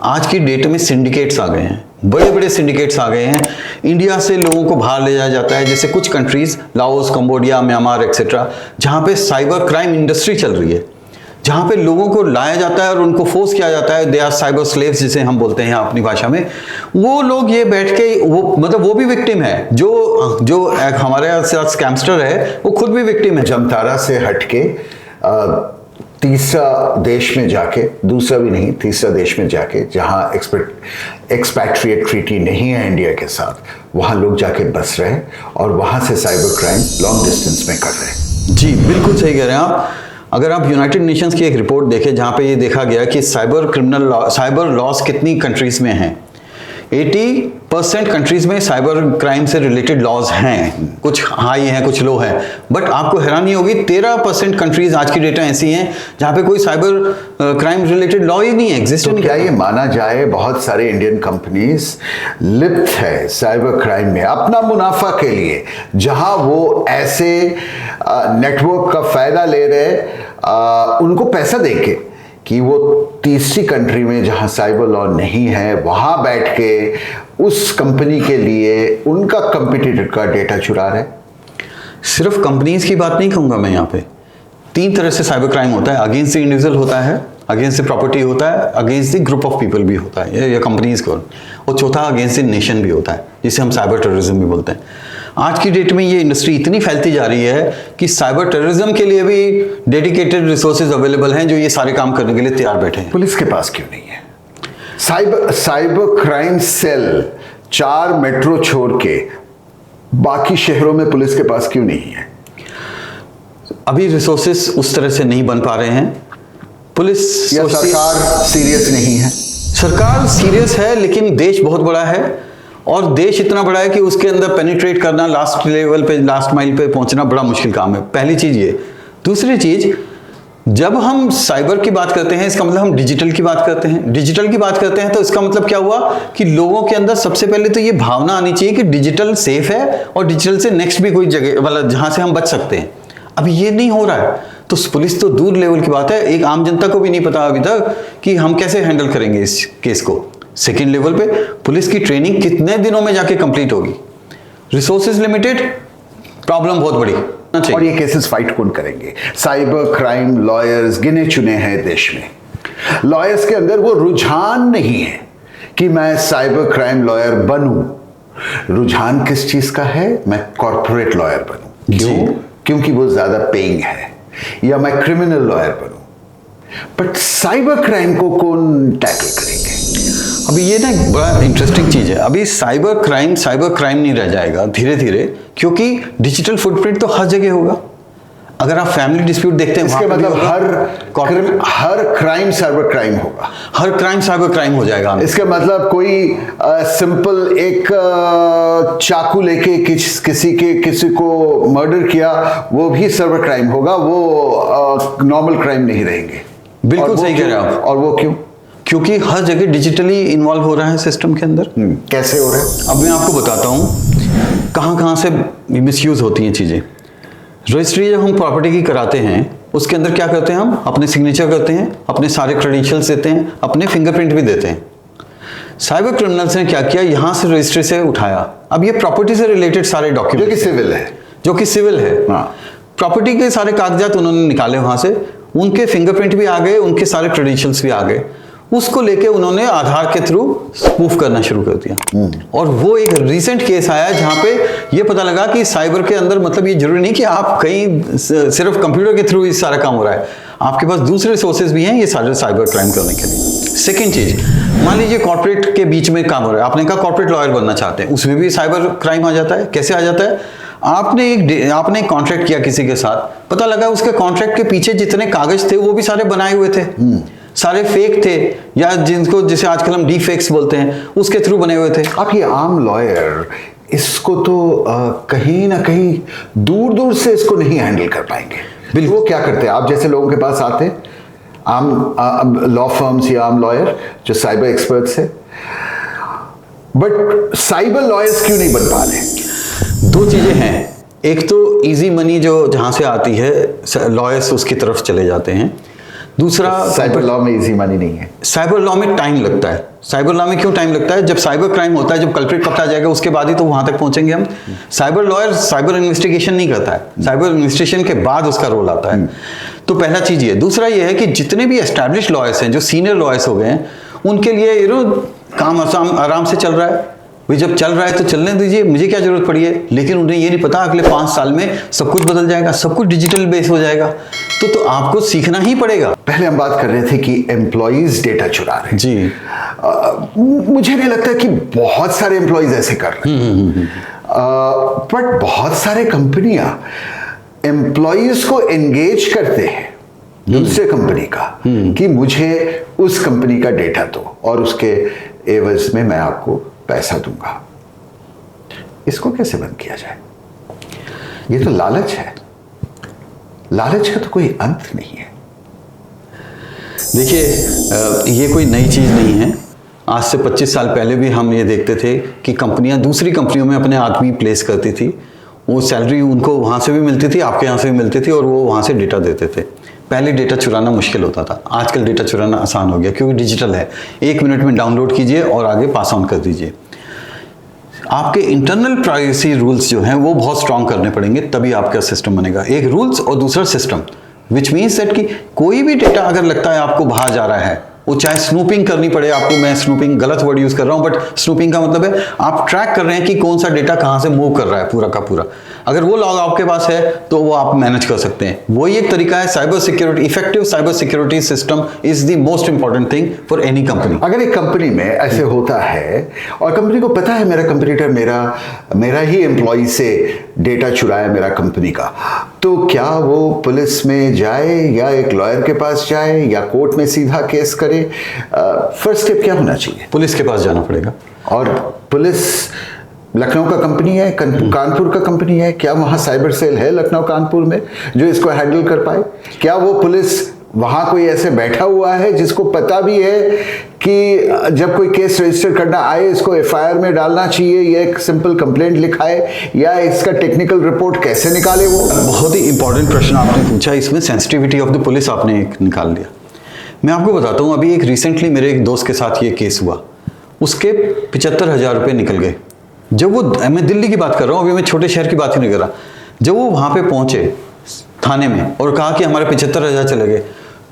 आज की डेट में सिंडिकेट्स आ गए हैं, बड़े बड़े सिंडिकेट्स आ गए हैं। इंडिया से लोगों को बाहर ले जाया जाता है, जैसे कुछ countries, Laos, Cambodia, Myanmar etcetera, जहां पे साइबर क्राइम इंडस्ट्री चल रही है, जहां पे लोगों को लाया जाता है और उनको फोर्स किया जाता है। दे आर साइबर स्लेव्स जिसे हम बोलते हैं अपनी भाषा में। वो लोग ये बैठ के वो मतलब वो भी विक्टिम है, जो हमारे साथ स्कैमस्टर है वो खुद भी विक्टिम है।
जमतारा से हटके तीसरा देश में जाके, दूसरा भी नहीं, तीसरा देश में जाके जहां एक्सपैट्रिएट ट्रीटी नहीं है इंडिया के साथ, वहां लोग जाके बस रहे और वहां से साइबर क्राइम लॉन्ग डिस्टेंस में कर रहे। जी
बिल्कुल सही कह रहे हैं आप। अगर आप यूनाइटेड नेशंस की एक रिपोर्ट देखें जहां पे ये देखा गया कि साइबर लॉस कितनी कंट्रीज में हैं, 80% कंट्रीज में साइबर क्राइम से रिलेटेड लॉज हैं, कुछ हाई हैं कुछ लो हैं, बट आपको हैरानी होगी 13% कंट्रीज आज की डेटा ऐसी हैं जहां पे कोई साइबर क्राइम रिलेटेड लॉ ही नहीं है, एग्जिस्ट नहीं।
क्या ये माना जाए बहुत सारे इंडियन कंपनीज लिप्त है साइबर क्राइम में अपना मुनाफा के लिए, जहां वो ऐसे नेटवर्क का फायदा ले रहे उनको पैसा देके कि वो तीसरी कंट्री में जहां साइबर लॉ नहीं है वहां बैठ के उस कंपनी के लिए उनका कंपटीटर का डेटा चुरा रहे?
सिर्फ कंपनीज की बात नहीं कहूंगा मैं, यहाँ पे 3 तरह से साइबर क्राइम होता है। अगेंस्ट द इंडिविजुअल होता है, अगेंस्ट द प्रॉपर्टी होता है, against the group of people भी होता है या कंपनीज को, और चौथा अगेंस्ट द नेशन भी होता है, जिसे हम साइबर टेररिज्म भी बोलते हैं। आज की डेट में ये इंडस्ट्री इतनी फैलती जा रही है कि साइबर टेररिज्म के लिए भी डेडिकेटेड रिसोर्सेज अवेलेबल हैं जो ये सारे काम करने के लिए तैयार बैठे हैं।
पुलिस के पास क्यों नहीं है? साइबर क्राइम सेल 4 मेट्रो छोड़ के बाकी शहरों में पुलिस के पास क्यों नहीं है?
अभी रिसोर्सेज उस तरह से नहीं बन पा रहे हैं। पुलिस
या सरकार सीरियस नहीं है?
सरकार सीरियस है, लेकिन देश बहुत बड़ा है और देश इतना बड़ा है कि उसके अंदर पेनिट्रेट करना, लास्ट लेवल पे, लास्ट माइल पे पहुंचना बड़ा मुश्किल काम है। पहली चीज ये। दूसरी चीज, जब हम साइबर की बात करते हैं इसका मतलब हम डिजिटल की बात करते हैं। डिजिटल की बात करते हैं तो इसका मतलब क्या हुआ कि लोगों के अंदर सबसे पहले तो ये भावना आनी चाहिए कि डिजिटल सेफ है और डिजिटल से नेक्स्ट भी कोई जगह मतलब जहां से हम बच सकते हैं। अभी ये नहीं हो रहा है तो पुलिस तो दूर लेवल की बात है, एक आम जनता को भी नहीं पता अभी तक कि हम कैसे हैंडल करेंगे इस केस को। सेकेंड लेवल पे पुलिस की ट्रेनिंग कितने दिनों में जाके कंप्लीट होगी, रिसोर्सेज लिमिटेड, प्रॉब्लम बहुत बड़ी।
और ये केसेस फाइट कौन करेंगे? साइबर क्राइम लॉयर्स गिने चुने हैं देश में। लॉयर्स के अंदर वो रुझान नहीं है कि मैं साइबर क्राइम लॉयर बनूं। रुझान किस चीज का है? मैं कॉर्पोरेट लॉयर बनूं। क्यों? क्योंकि वो ज्यादा पेइंग है, या मैं क्रिमिनल लॉयर बनूं। बट साइबर क्राइम को कौन टैकल करेंगे?
अभी ये ना एक बड़ा इंटरेस्टिंग चीज है। अभी साइबर क्राइम नहीं रह जाएगा धीरे धीरे, क्योंकि डिजिटल फुटप्रिंट तो हर जगह होगा। अगर आप फैमिली डिस्प्यूट देखते हैं
इसके मतलब हर क्राइम साइबर क्राइम होगा,
हर क्राइम साइबर क्राइम हो जाएगा।
इसका मतलब कोई सिंपल एक चाकू लेके किसी को मर्डर किया वो भी साइबर क्राइम होगा, वो नॉर्मल क्राइम नहीं रहेंगे।
बिल्कुल सही कह रहे हैं आप।
और वो क्यों?
क्योंकि हर जगह डिजिटली इन्वॉल्व हो रहा है सिस्टम के अंदर।
कैसे हो रहा है?
अब मैं आपको बताता हूँ कहाँ से मिसयूज होती हैं चीज़ें। रजिस्ट्री जब हम प्रॉपर्टी की कराते हैं उसके अंदर क्या करते हैं, हम अपने सिग्नेचर करते हैं, अपने सारे क्रेडेंशियल्स देते हैं, अपने फिंगरप्रिंट भी देते हैं। साइबर क्रिमिनल्स ने क्या किया, यहाँ से रजिस्ट्री से उठाया। अब ये प्रॉपर्टी से रिलेटेड सारे डॉक्यूमेंट जो कि सिविल है, प्रॉपर्टी के सारे कागजात उन्होंने निकाले वहां से, उनके फिंगरप्रिंट भी आ गए, उनके सारे क्रेडेंशियल्स भी आ गए। उसको लेके उन्होंने आधार के थ्रू स्पूफ करना शुरू कर दिया। और वो एक रिसेंट केस आया जहां पे ये पता लगा कि साइबर के अंदर मतलब ये जरूरी नहीं कि आप कहीं सिर्फ कंप्यूटर के थ्रू इस सारा काम हो रहा है, आपके पास दूसरे सोर्सेज भी हैं ये सारे साइबर क्राइम करने के लिए। सेकेंड चीज, मान लीजिए कॉर्पोरेट के बीच में काम हो रहा है, आपने कहा कॉर्पोरेट लॉयर बनना चाहते हैं, उसमें भी साइबर क्राइम आ जाता है। कैसे आ जाता है? आपने एक कॉन्ट्रैक्ट किया किसी के साथ, पता लगा उसके कॉन्ट्रैक्ट के पीछे जितने कागज थे वो भी सारे बनाए हुए थे, सारे फेक थे, या जिसे आजकल हम डी फेक्स बोलते हैं, उसके थ्रू बने हुए थे।
आप ये आम लॉयर इसको तो कहीं ना कहीं दूर दूर से इसको नहीं हैंडल कर पाएंगे। बिल्कुल। वो क्या करते हैं? आप जैसे लोगों के पास आते हैं, आम लॉ फर्म्स या आम लॉयर जो साइबर एक्सपर्ट्स है, बट साइबर लॉयर्स क्यों नहीं बन पा रहे?
दो चीजें हैं, एक तो इजी मनी जो जहां से आती है लॉयर्स उसकी तरफ चले जाते हैं, दूसरा
साइबर लॉ में इजी मनी नहीं है।
साइबर लॉ में टाइम लगता है। साइबर लॉ में क्यों टाइम लगता है? जब साइबर क्राइम होता है, जब कल्प्रिट पकड़ा जाएगा उसके बाद ही तो वहां तक पहुंचेंगे हम। साइबर लॉयर साइबर इन्वेस्टिगेशन नहीं करता है, साइबर इन्वेस्टिगेशन के बाद उसका रोल आता है। तो पहला चीज ये। दूसरा ये है कि जितने भी एस्टैब्लिश लॉयर्स हैं, जो सीनियर लॉयर्स हो गए हैं, उनके लिए काम आराम से चल रहा है। भाई जब चल रहा है तो चलने दीजिए, मुझे क्या जरूरत पड़ी है। लेकिन उन्हें ये नहीं पता अगले 5 साल में सब कुछ बदल जाएगा, सब कुछ डिजिटल बेस हो जाएगा, तो आपको सीखना ही पड़ेगा।
पहले हम बात कर रहे थे कि एम्प्लॉइज डेटा चुरा रहे हैं।
जी।
मुझे नहीं लगता कि बहुत सारे एम्प्लॉइज ऐसे कर रहे हैं, बट बहुत सारे कंपनियां एम्प्लॉइज को एंगेज करते हैं दूसरे कंपनी का कि मुझे उस कंपनी का डेटा दो और उसके एवज में मैं आपको पैसा दूंगा। इसको कैसे बंद किया जाए? ये तो लालच है, लालच का तो कोई अंत नहीं है।
देखिए ये कोई नई चीज नहीं है। आज से 25 साल पहले भी हम ये देखते थे कि कंपनियां दूसरी कंपनियों में अपने आदमी प्लेस करती थी, वो सैलरी उनको वहां से भी मिलती थी, आपके यहाँ से भी मिलती थी, और वो वहां से डेटा देते थे। पहले डेटा चुराना मुश्किल होता था, आजकल डेटा चुराना आसान हो गया क्योंकि डिजिटल है। 1 मिनट में डाउनलोड कीजिए और आगे पास ऑन कर दीजिए। आपके इंटरनल प्राइवेसी रूल्स जो हैं वो बहुत स्ट्रांग करने पड़ेंगे, तभी आपका सिस्टम बनेगा। एक रूल्स और दूसरा सिस्टम, विच मीन्स दैट कि कोई भी डेटा अगर लगता है आपको बाहर जा रहा है, वो चाहे स्नूपिंग करनी पड़े आपको, मैं स्नूपिंग गलत वर्ड यूज कर रहा हूं, बट स्नूपिंग का मतलब है आप ट्रैक कर रहे हैं कि कौन सा डेटा कहां से मूव कर रहा है पूरा का पूरा। अगर वो लॉग आपके पास है तो वो आप मैनेज कर सकते हैं। वही एक तरीका है cyber security. Effective cyber security system is the most important thing for any company.
अगर एक कंपनी में ऐसे होता है और कंपनी को पता है मेरा कंपटीटर मेरा ही एम्प्लॉय से डेटा चुराया मेरा कंपनी का, तो क्या वो पुलिस में जाए या एक लॉयर के पास जाए या कोर्ट में सीधा केस करे? फर्स्ट स्टेप क्या होना चाहिए?
पुलिस के पास जाना पड़ेगा।
और पुलिस लखनऊ का कंपनी है, कानपुर का कंपनी है, क्या वहां साइबर सेल है लखनऊ कानपुर में जो इसको हैंडल कर पाए? क्या वो पुलिस वहां कोई ऐसे बैठा हुआ है जिसको पता भी है कि जब कोई केस रजिस्टर करना आए इसको एफआईआर में डालना चाहिए, या एक सिंपल कंप्लेंट लिखाए, या इसका टेक्निकल रिपोर्ट कैसे निकाले? वो
बहुत ही इंपॉर्टेंट प्रश्न आपने पूछा, इसमें सेंसिटिविटी ऑफ द पुलिस आपने एक निकाल लिया। मैं आपको बताता हूँ, अभी एक रिसेंटली मेरे एक दोस्त के साथ ये केस हुआ, उसके 75,000 रुपये निकल गए। जब वो, मैं दिल्ली की बात कर रहा हूँ, अभी मैं छोटे शहर की बात ही नहीं कर रहा, जब वो वहाँ पे पहुँचे थाने में और कहा कि हमारे 75,000 चले गए,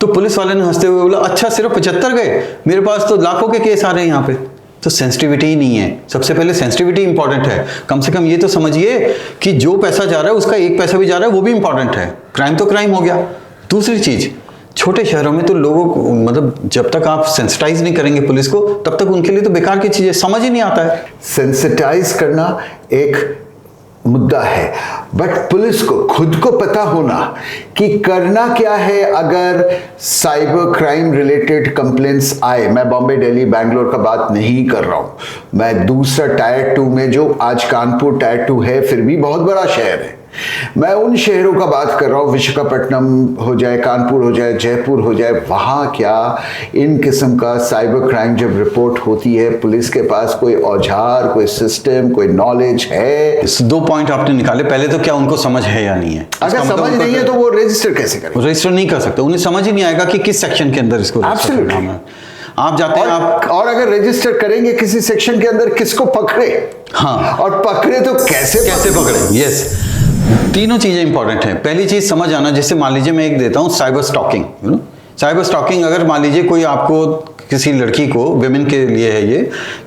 तो पुलिस वाले ने हंसते हुए बोला, अच्छा सिर्फ 75 गए, मेरे पास तो लाखों के केस आ रहे हैं यहाँ पे। तो सेंसिटिविटी ही नहीं है। सबसे पहले सेंसिटिविटी इंपॉर्टेंट है। कम से कम ये तो समझिए कि जो पैसा जा रहा है उसका एक पैसा भी जा रहा है, वो भी इंपॉर्टेंट है। क्राइम तो क्राइम हो गया। दूसरी चीज, छोटे शहरों में तो लोगों को, मतलब जब तक आप सेंसिटाइज नहीं करेंगे पुलिस को, तब तक उनके लिए तो बेकार की चीजें समझ ही नहीं आता है।
सेंसिटाइज करना एक मुद्दा है, बट पुलिस को खुद को पता होना कि करना क्या है अगर साइबर क्राइम रिलेटेड कंप्लेंट्स आए। मैं बॉम्बे, दिल्ली, बैंगलोर का बात नहीं कर रहा हूं, मैं दूसरा टायर 2 में, जो आज कानपुर टायर 2 है फिर भी बहुत बड़ा शहर है, मैं उन शहरों का बात कर रहा हूँ, विशाखापट्टनम हो जाए, कानपुर हो जाए, जयपुर हो जाए। वहाँ क्या इन किस्म का साइबर क्राइम जब रिपोर्ट होती है, पुलिस के पास कोई औजार, कोई सिस्टम, कोई नॉलेज है?
2 पॉइंट आपने निकाले। पहले तो क्या उनको समझ है या नहीं है?
अगर समझ नहीं है तो वो रजिस्टर कैसे करें?
रजिस्टर नहीं कर सकते, उन्हें समझ ही नहीं आएगा कि किस सेक्शन के अंदर इसको रजिस्टर करना है। आप जाते हैं
और अगर रजिस्टर करेंगे किसी सेक्शन के अंदर, किसको पकड़े?
हाँ,
और पकड़े तो कैसे
पकड़े? यस, तीनों चीजें इंपॉर्टेंट हैं। पहली चीज समझ आना, जैसे मान लीजिए मैं एक देता हूं, साइबर स्टॉकिंग। साइबर स्टॉकिंग, अगर मान लीजिए कोई आपको, किसी लड़की को, विमेन के लिए है ये,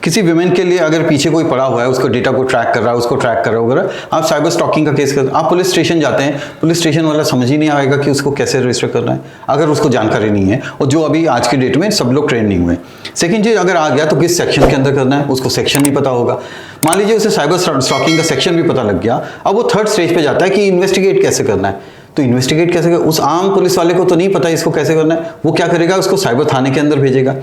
किसी विमेन के लिए अगर पीछे कोई पड़ा हुआ है, उसको डेटा को ट्रैक कर रहा है, उसको ट्रैक कर रहा है वगैरह, आप साइबर स्टॉकिंग का केस कर, आप पुलिस स्टेशन जाते हैं, पुलिस स्टेशन वाला समझ ही नहीं आएगा कि उसको कैसे रजिस्टर करना है, अगर उसको जानकारी नहीं है, और जो अभी आज की डेट में सब लोग ट्रेन नहीं हुए। सेकंड चीज, अगर आ गया तो किस सेक्शन के अंदर करना है, उसको सेक्शन नहीं पता होगा। मान लीजिए उसे साइबर स्टॉकिंग का सेक्शन भी पता लग गया, अब वो थर्ड स्टेज पे जाता है कि इन्वेस्टिगेट कैसे करना है। तो इन्वेस्टिगेट कैसे कर, उस आम पुलिस वाले को तो नहीं पता इसको कैसे करना है। वो क्या करेगा, उसको साइबर थाने के अंदर भेजेगा,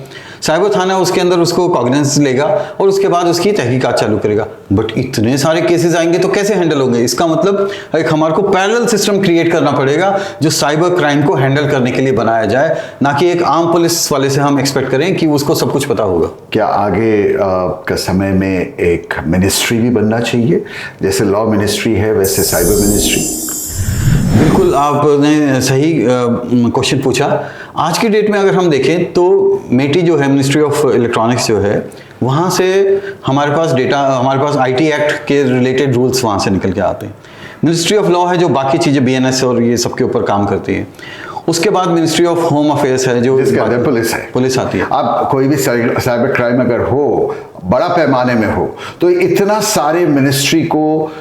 साइबर थाना उसके अंदर उसको कॉग्निजेंस लेगा और उसके बाद उसकी तहकीकात चालू करेगा। बट इतने सारे केसेस आएंगे तो कैसे हैंडल होंगे? इसका मतलब एक हमारे को पैरेलल सिस्टम क्रिएट करना पड़ेगा जो साइबर क्राइम को हैंडल करने के लिए बनाया जाए, ना कि एक आम पुलिस वाले से हम एक्सपेक्ट करें कि उसको सब कुछ पता होगा।
क्या आगे का समय में एक मिनिस्ट्री भी बनना चाहिए? जैसे लॉ मिनिस्ट्री है वैसे साइबर मिनिस्ट्री?
बिल्कुल, आपने सही क्वेश्चन पूछा। आज की डेट में अगर हम देखें तो मेटी जो है, मिनिस्ट्री ऑफ इलेक्ट्रॉनिक्स जो है, वहाँ से हमारे पास डेटा, हमारे पास आईटी एक्ट के रिलेटेड रूल्स वहाँ से निकल के आते हैं। मिनिस्ट्री ऑफ लॉ है जो बाकी चीज़ें बीएनएस और ये सब के ऊपर काम करती है। उसके बाद मिनिस्ट्री ऑफ होम अफेयर्स है जो
जिसके अंदर पुलिस है,
पुलिस आती है।
अब कोई भी साइबर क्राइम अगर हो, बड़ा पैमाने में हो, तो इतना सारे मिनिस्ट्री को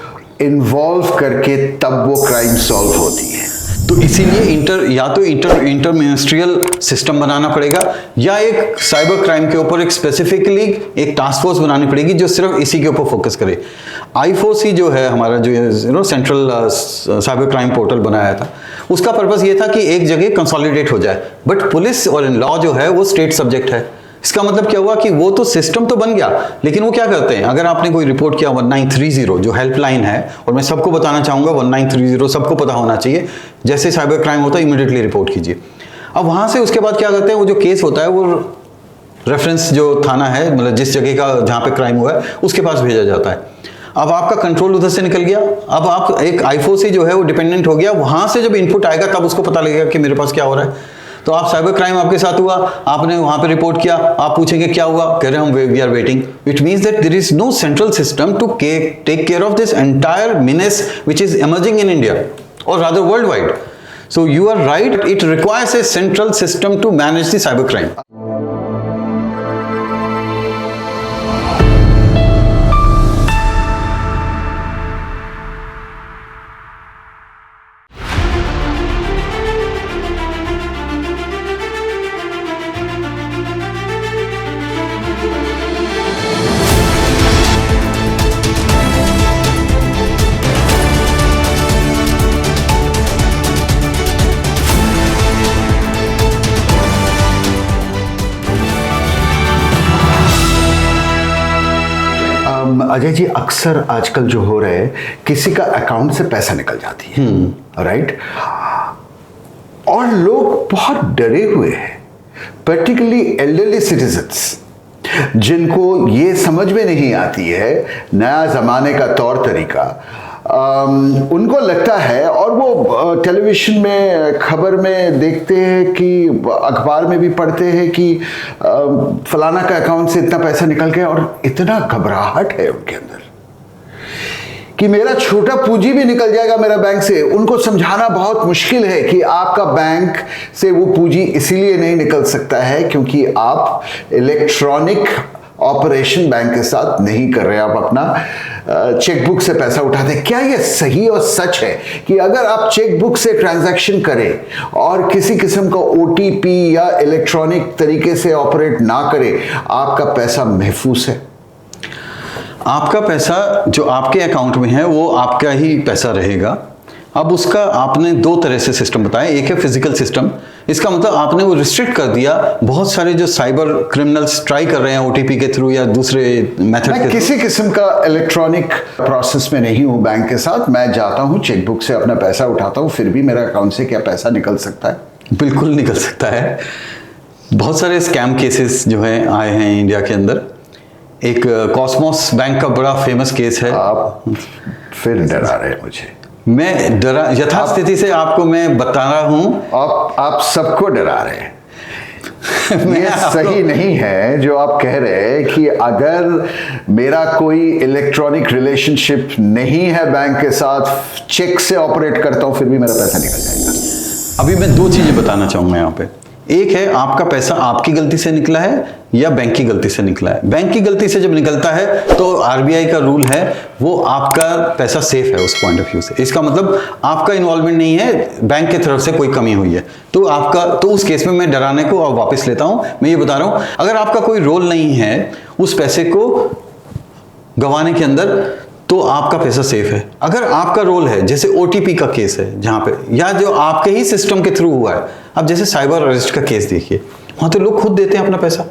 इन्वॉल्व करके तब वो क्राइम सॉल्व होती है।
तो इसीलिए इंटर मिनिस्ट्रियल सिस्टम बनाना पड़ेगा, या एक साइबर क्राइम के ऊपर एक स्पेसिफिकली एक टास्क फोर्स बनानी पड़ेगी जो सिर्फ इसी के ऊपर फोकस करे। I4C जो है हमारा, जो सेंट्रल साइबर क्राइम पोर्टल बनाया था, उसका पर्पस ये था कि एक जगह कंसोलिडेट हो जाए। बट पुलिस और लॉ जो है वो स्टेट सब्जेक्ट है। इसका मतलब क्या हुआ कि वो तो सिस्टम तो बन गया, लेकिन वो क्या करते हैं, अगर आपने कोई रिपोर्ट किया 1930 जो हेल्पलाइन है, और मैं सबको बताना चाहूंगा 1930 सबको पता होना चाहिए, जैसे साइबर क्राइम होता है इमीडिएटली रिपोर्ट कीजिए। अब वहां से उसके बाद क्या करते हैं, वो जो केस होता है वो रेफरेंस जो थाना है, मतलब जिस जगह का जहां पे क्राइम हुआ है उसके पास भेजा जाता है। अब आपका कंट्रोल उधर से निकल गया। अब आप एक I4C जो है वो डिपेंडेंट हो गया, वहां से जब इनपुट आएगा तब उसको पता लगेगा कि मेरे पास क्या हो रहा है। तो आप साइबर क्राइम आपके साथ हुआ, आपने वहां पे रिपोर्ट किया, आप पूछेंगे क्या हुआ, कह रहे हम we are waiting. It means that there is no central system to take care of this entire menace which is emerging in India or rather worldwide. So you are right, it requires a central system to manage the cyber crime.
Ajay ji, अक्सर आजकल जो हो रहा है, किसी का अकाउंट से पैसा निकल जाती है, राइट? और लोग बहुत डरे हुए हैं, पर्टिकुलरली एल्डरली सिटीजन्स, जिनको ये समझ में नहीं आती है नया ज़माने का तौर तरीका। उनको लगता है, और वो टेलीविज़न में खबर में देखते हैं कि अखबार में भी पढ़ते हैं कि फलाना का अकाउंट से इतना पैसा निकल गया, और इतना घबराहट है उनके अंदर कि मेरा छोटा पूंजी भी निकल जाएगा मेरा बैंक से। उनको समझाना बहुत मुश्किल है कि आपका बैंक से वो पूंजी इसीलिए नहीं निकल सकता है क्योंकि आप इलेक्ट्रॉनिक ऑपरेशन बैंक के साथ नहीं कर रहे, आप अपना चेकबुक से पैसा उठाते हैं। क्या ये सही और सच है कि अगर आप चेकबुक से ट्रांजैक्शन करें और किसी किस्म का OTP या इलेक्ट्रॉनिक तरीके से ऑपरेट ना करें, आपका पैसा महफूज है?
आपका पैसा जो आपके अकाउंट में है वो आपका ही पैसा रहेगा। अब उसका आपने दो तरह से सिस्टम बताया, एक है फिजिकल सिस्टम, इसका मतलब आपने वो रिस्ट्रिक्ट कर दिया। बहुत सारे जो साइबर क्रिमिनल्स ट्राई कर रहे हैं OTP के थ्रू या दूसरे मेथड के थ्रू।
किसी किस्म का इलेक्ट्रॉनिक प्रोसेस में नहीं हूं बैंक के साथ, मैं जाता हूं चेकबुक से अपना पैसा उठाता हूं, फिर भी मेरा अकाउंट से क्या पैसा निकल सकता है?
बिल्कुल निकल सकता है। बहुत सारे स्कैम केसेस जो हैं आए हैं इंडिया के अंदर। एक कॉस्मोस बैंक का बड़ा फेमस केस है।
आप फिर डरा रहे हैं मुझे।
मैं डरा, यथास्थिति से आपको मैं बता रहा हूं।
आप सबको डरा रहे हैं। ये सही नहीं है जो आप कह रहे हैं कि अगर मेरा कोई इलेक्ट्रॉनिक रिलेशनशिप नहीं है बैंक के साथ, चेक से ऑपरेट करता हूं, फिर भी मेरा पैसा निकल जाएगा।
अभी मैं दो चीजें बताना चाहूंगा यहाँ पे। एक है आपका पैसा आपकी गलती से निकला है या बैंक की गलती से निकला है। बैंक की गलती से जब निकलता है तो RBI का रूल है वो आपका पैसा सेफ है उस पॉइंट ऑफ व्यू से। इसका मतलब आपका इन्वॉल्वमेंट नहीं है, बैंक की तरफ से कोई कमी हुई है तो आपका, तो उस केस में मैं डराने को अब वापस लेता हूं। मैं ये बता रहा हूं अगर आपका कोई रोल नहीं है उस पैसे को गंवाने के अंदर तो आपका पैसा सेफ है। अगर आपका रोल है, जैसे OTP का केस है जहां पे, या जो आपके ही सिस्टम के थ्रू हुआ है, अब जैसे साइबर अरेस्ट का केस देखिए, वहां तो लोग खुद देते हैं अपना पैसा।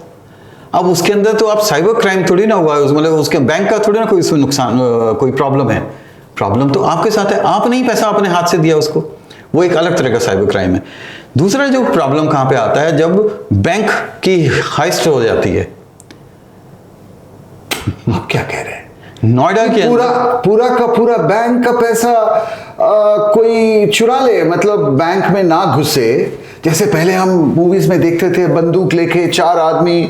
अब उसके अंदर तो आप साइबर क्राइम थोड़ी ना हुआ है, मतलब उसके बैंक का थोड़ी ना कोई उसमें नुकसान, कोई प्रॉब्लम है। प्रॉब्लम तो आपके साथ है, आपने ही पैसा अपने हाथ से दिया उसको, वो एक अलग तरह का साइबर क्राइम है। दूसरा जो प्रॉब्लम कहां पे आता है, जब बैंक की हाइस्ट हो जाती है।
आप क्या कह रहे हैं?
नोएडा के
पूरा का पूरा बैंक का पैसा कोई चुरा ले, मतलब बैंक में ना घुसे। जैसे पहले हम मूवीज में देखते थे, बंदूक लेके 4 आदमी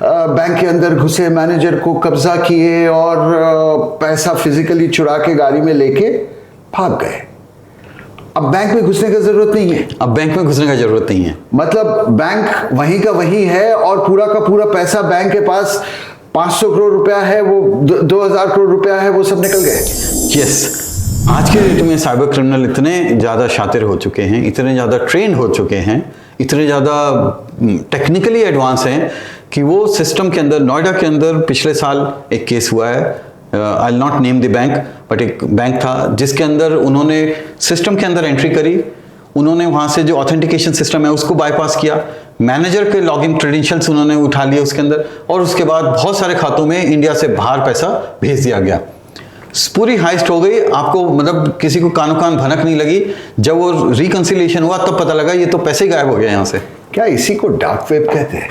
बैंक के अंदर घुसे, मैनेजर को कब्जा किए और पैसा फिजिकली चुरा के गाड़ी में लेके भाग गए। अब बैंक में घुसने की जरूरत नहीं है।
अब बैंक में घुसने का जरूरत नहीं है,
मतलब बैंक वहीं का वहीं है और पूरा का पूरा पैसा बैंक के पास 500 करोड़ रुपया है, वो 2000 करोड़ रुपया है, वो सब निकल गए।
यस, आज के डेट में साइबर क्रिमिनल इतने ज़्यादा शातिर हो चुके हैं, इतने ज़्यादा ट्रेंड हो चुके हैं, इतने ज़्यादा टेक्निकली एडवांस हैं कि वो सिस्टम के अंदर, नोएडा के अंदर पिछले साल एक केस हुआ है, I will not name the bank, but एक बैंक था जिसके अंदर उन्होंने सिस्टम के अंदर एंट्री करी, उन्होंने वहाँ से जो ऑथेंटिकेशन सिस्टम है उसको बाईपास किया, मैनेजर के लॉगिन क्रेडेंशियल्स उन्होंने उठा लिए उसके अंदर, और उसके बाद बहुत सारे खातों में इंडिया से बाहर पैसा भेज दिया गया। पूरी हाइस्ट हो गई, आपको मतलब किसी को कानो कान भनक नहीं लगी। जब वो रिकंसिलिएशन हुआ तब पता लगा ये तो पैसे गायब हो गए यहाँ से।
क्या इसी को डार्क वेब कहते हैं?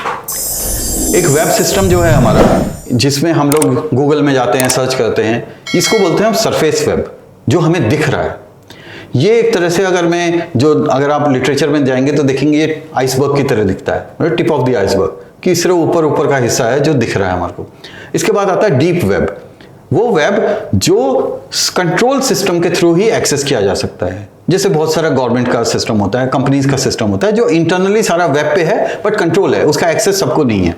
एक वेब सिस्टम जो है हमारा, जिसमें हम लोग गूगल में जाते हैं, सर्च करते हैं, इसको बोलते हैं हम सरफेस वेब, जो हमें दिख रहा है। ये एक तरह से अगर आप लिटरेचर में जाएंगे तो देखेंगे ये आइसबर्ग की तरह दिखता है, टिप ऑफ द आइसबर्ग, कि सिर्फ ऊपर का हिस्सा है जो दिख रहा है हमारे को। इसके बाद आता है डीप वेब, वो वेब जो कंट्रोल सिस्टम के थ्रू ही एक्सेस किया जा सकता है। जैसे बहुत सारा गवर्नमेंट का सिस्टम होता है, कंपनीज का सिस्टम होता है, जो इंटरनली सारा वेब पे है बट कंट्रोल है, उसका एक्सेस सबको नहीं है।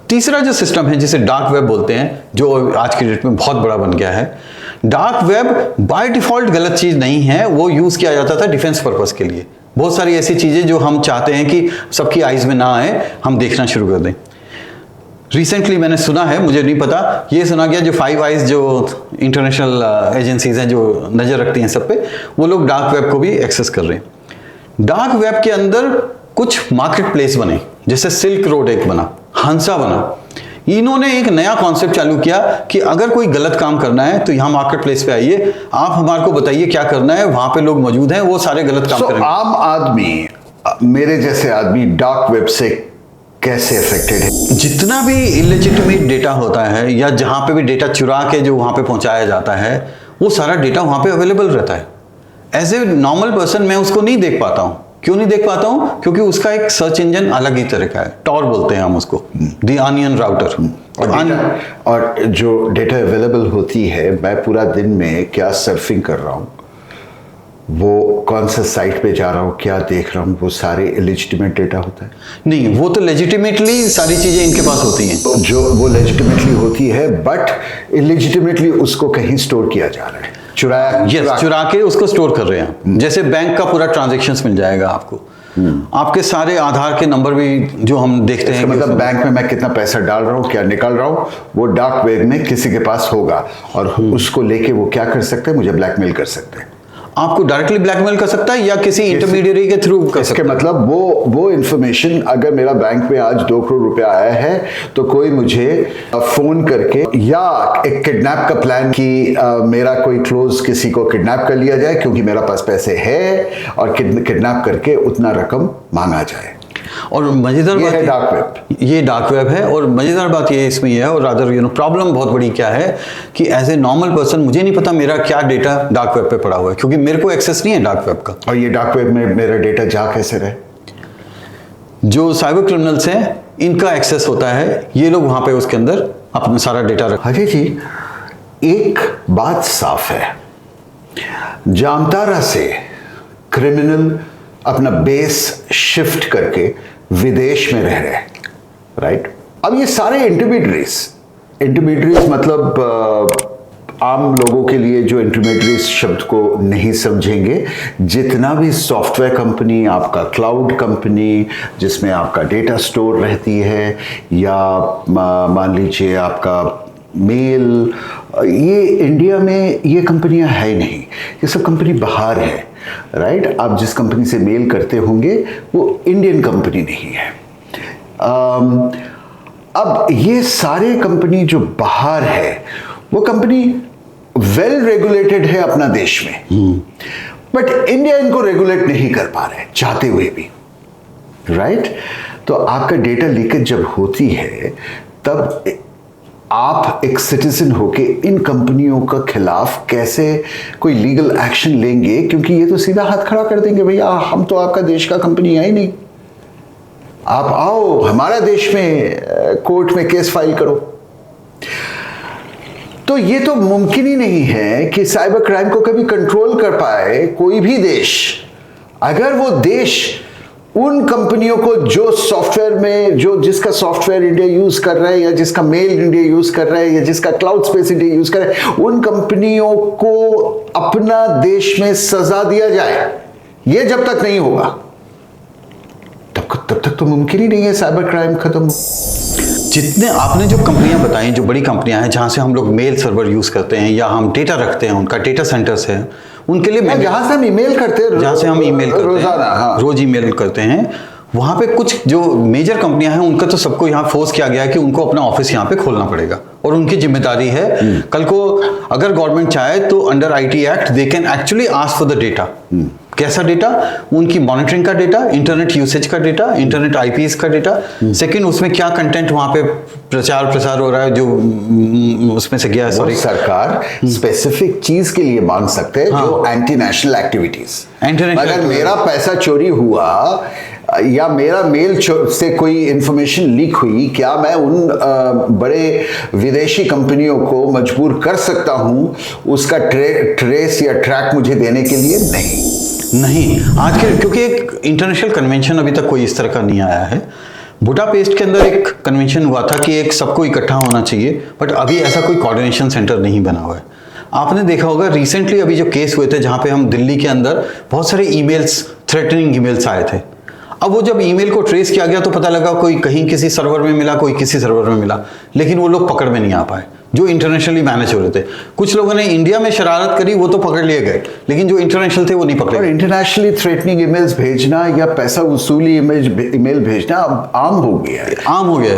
तीसरा जो सिस्टम है जिसे डार्क वेब बोलते हैं, जो आज की डेट में बहुत बड़ा बन गया है। डार्क वेब बाय डिफॉल्ट गलत चीज नहीं है, वो यूज किया जाता था डिफेंस पर्पस के लिए। बहुत सारी ऐसी चीजें जो हम चाहते हैं कि सबकी आइज में ना आए, हम देखना शुरू कर दें। रिसेंटली मैंने सुना है, मुझे नहीं पता, ये सुना गया जो 5 आइज जो इंटरनेशनल एजेंसीज हैं जो नजर रखती हैं सब पे, वो लोग डार्क वेब को भी एक्सेस कर रहे हैं। डार्क वेब के अंदर कुछ मार्केट प्लेस बने, जैसे सिल्क रोड एक बना, हंसा बना। इन्होंने एक नया कॉन्सेप्ट चालू किया कि अगर कोई गलत काम करना है तो यहाँ मार्केट प्लेस पे आइए, आप हमारे को बताइए क्या करना है, वहां पे लोग मौजूद हैं, वो सारे गलत काम करेंगे।
आम आदमी मेरे जैसे आदमी डार्क वेब से कैसे अफेक्टेड है?
जितना भी इलेजिटिमेट डेटा होता है या जहाँ पे भी डेटा चुरा के जो वहाँ पे पहुँचाया जाता है, वो सारा डेटा वहाँ पे अवेलेबल रहता है। एज ए नॉर्मल पर्सन मैं उसको नहीं देख पाता हूँ। क्यों नहीं देख पाता हूँ? क्योंकि उसका एक सर्च इंजन अलग ही तरह का है, टॉर बोलते हैं हम उसको, द अनियन राउटर।
और जो डेटा अवेलेबल होती है, मैं पूरा दिन में क्या सर्फिंग कर रहा हूँ, वो कौन सा साइट पे जा रहा हूँ, क्या देख रहा हूँ, वो सारे इलेजिटिमेट डेटा होता है।
नहीं, वो तो लेजिटिमेटली सारी चीजें इनके पास होती हैं।
जो वो लेजिटिमेटली होती है, बट इलेजिटिमेटली उसको कहीं स्टोर किया जा रहा है,
चुरा के उसको स्टोर कर रहे हैं। जैसे बैंक का पूरा ट्रांजैक्शंस मिल जाएगा आपको, आपके सारे आधार के नंबर भी जो हम देखते हैं,
मतलब बैंक में मैं कितना पैसा डाल रहा हूँ, क्या निकाल रहा हूँ, वो डार्क वेब में किसी के पास होगा और उसको लेके वो क्या कर सकते हैं, मुझे ब्लैकमेल कर सकते हैं।
आपको डायरेक्टली ब्लैकमेल कर सकता है या किसी इंटरमीडियरी के थ्रू कर सकता है।
इसके मतलब वो इंफॉर्मेशन, अगर मेरा बैंक में आज 2 करोड़ रुपया आया है तो कोई मुझे फोन करके या एक किडनैप का प्लान कि मेरा कोई क्लोज किसी को किडनैप कर लिया जाए क्योंकि मेरा पास पैसे है, और किडनैप करके उतना रकम मांगा जाए।
और मजेदार बात
है डार्क वेब,
ये डार्क वेब है। और मजेदार बात ये इसमें है, और रादर प्रॉब्लम बहुत बड़ी क्या है कि एज ए नॉर्मल पर्सन मुझे नहीं पता मेरा क्या डेटा डार्क वेब पे पड़ा हुआ है, क्योंकि मेरे को एक्सेस नहीं है डार्क वेब का।
और ये डार्क वेब में मेरा डेटा जा कैसे रहे?
जो साइबर क्रिमिनल्स हैं इनका एक्सेस होता है, ये लोग वहां पे उसके अंदर अपना सारा डेटा रख।
अजय जी, एक बात साफ है, जामतारा से क्रिमिनल अपना बेस शिफ्ट करके विदेश में रह रहे हैं, राइट? अब ये सारे इंटरमीडिएट्रीज मतलब आम लोगों के लिए जो इंटरमीडिएट्रीज शब्द को नहीं समझेंगे, जितना भी सॉफ्टवेयर कंपनी, आपका क्लाउड कंपनी जिसमें आपका डेटा स्टोर रहती है, या मान लीजिए आपका मेल, ये इंडिया में ये कंपनियां है नहीं, ये सब कंपनी बाहर है, राइट? आप जिस कंपनी से मेल करते होंगे वो इंडियन कंपनी नहीं है। अब ये सारे कंपनी जो बाहर है, वो कंपनी वेल रेगुलेटेड है अपना देश में, बट इंडिया इनको रेगुलेट नहीं कर पा रहे चाहते हुए भी, राइट? तो आपका डेटा लीकेज जब होती है, तब आप एक सिटीजन होके इन कंपनियों का खिलाफ कैसे कोई लीगल एक्शन लेंगे? क्योंकि ये तो सीधा हाथ खड़ा कर देंगे, भैया हम तो आपका देश का कंपनी है ही नहीं, आप आओ हमारा देश में कोर्ट में केस फाइल करो। तो ये तो मुमकिन ही नहीं है कि साइबर क्राइम को कभी कंट्रोल कर पाए कोई भी देश, अगर वो देश उन कंपनियों को जो सॉफ्टवेयर में, जो जिसका सॉफ्टवेयर इंडिया यूज कर रहा है, या जिसका मेल इंडिया यूज कर रहा है, या जिसका क्लाउड स्पेस इंडिया यूज कर रहा है, उन कंपनियों को अपना देश में सजा दिया जाए, ये जब तक नहीं होगा तब तक तो मुमकिन ही नहीं है साइबर क्राइम खत्म हो।
जितने आपने जो कंपनियां बताई, जो बड़ी कंपनियां हैं जहां से हम लोग मेल सर्वर यूज करते हैं या हम डेटा रखते हैं, उनका डेटा सेंटर्स है, उनके लिए
जहां से हम ईमेल करते हैं,
जहां से हम ईमेल करते
रोजाना, हाँ,
रोज ईमेल करते हैं, वहां पे कुछ जो मेजर कंपनियां हैं उनका तो सबको यहाँ फोर्स किया गया है कि उनको अपना ऑफिस यहाँ पे खोलना पड़ेगा, और उनकी जिम्मेदारी है। कल को अगर गवर्नमेंट चाहे तो under IT act they can actually ask for the data. कैसा डेटा? उनकी मॉनिटरिंग का डेटा, इंटरनेट यूसेज का डेटा, इंटरनेट आईपीएस का डेटा, सेकंड उसमें क्या कंटेंट वहां पे प्रसार हो रहा है जो उसमें से गया। सॉरी,
सरकार स्पेसिफिक चीज के लिए मांग सकते हैं, जो एंटी नेशनल एक्टिविटीज। अगर मेरा पैसा चोरी हुआ या मेरा मेल से कोई इंफॉर्मेशन लीक हुई, क्या मैं उन बड़े विदेशी कंपनियों को मजबूर कर सकता हूं उसका ट्रेस या ट्रैक मुझे देने के लिए? नहीं
आज के, क्योंकि एक इंटरनेशनल कन्वेंशन अभी तक कोई इस तरह का नहीं आया है। बुडापेस्ट के अंदर एक कन्वेंशन हुआ था कि एक सबको इकट्ठा होना चाहिए, बट अभी ऐसा कोई कोऑर्डिनेशन सेंटर नहीं बना हुआ है। आपने देखा होगा रिसेंटली अभी जो केस हुए थे जहां पे हम दिल्ली के अंदर बहुत सारे ईमेल्स, थ्रेटनिंग ईमेल्स आए थे। अब वो जब ईमेल को ट्रेस किया गया तो पता लगा कोई कहीं किसी सर्वर में मिला, कोई किसी सर्वर में मिला, लेकिन वो लोग पकड़ में नहीं आ पाए जो इंटरनेशनली मैनेज हो रहे थे। कुछ लोगों ने इंडिया में शरारत करी, वो तो पकड़ लिए गए, लेकिन जो इंटरनेशनल थे वो नहीं पकड़े।
और इंटरनेशनली थ्रेटनिंग ईमेल्स भेजना या पैसा वसूली ईमेल भेजना अब आम हो गया है,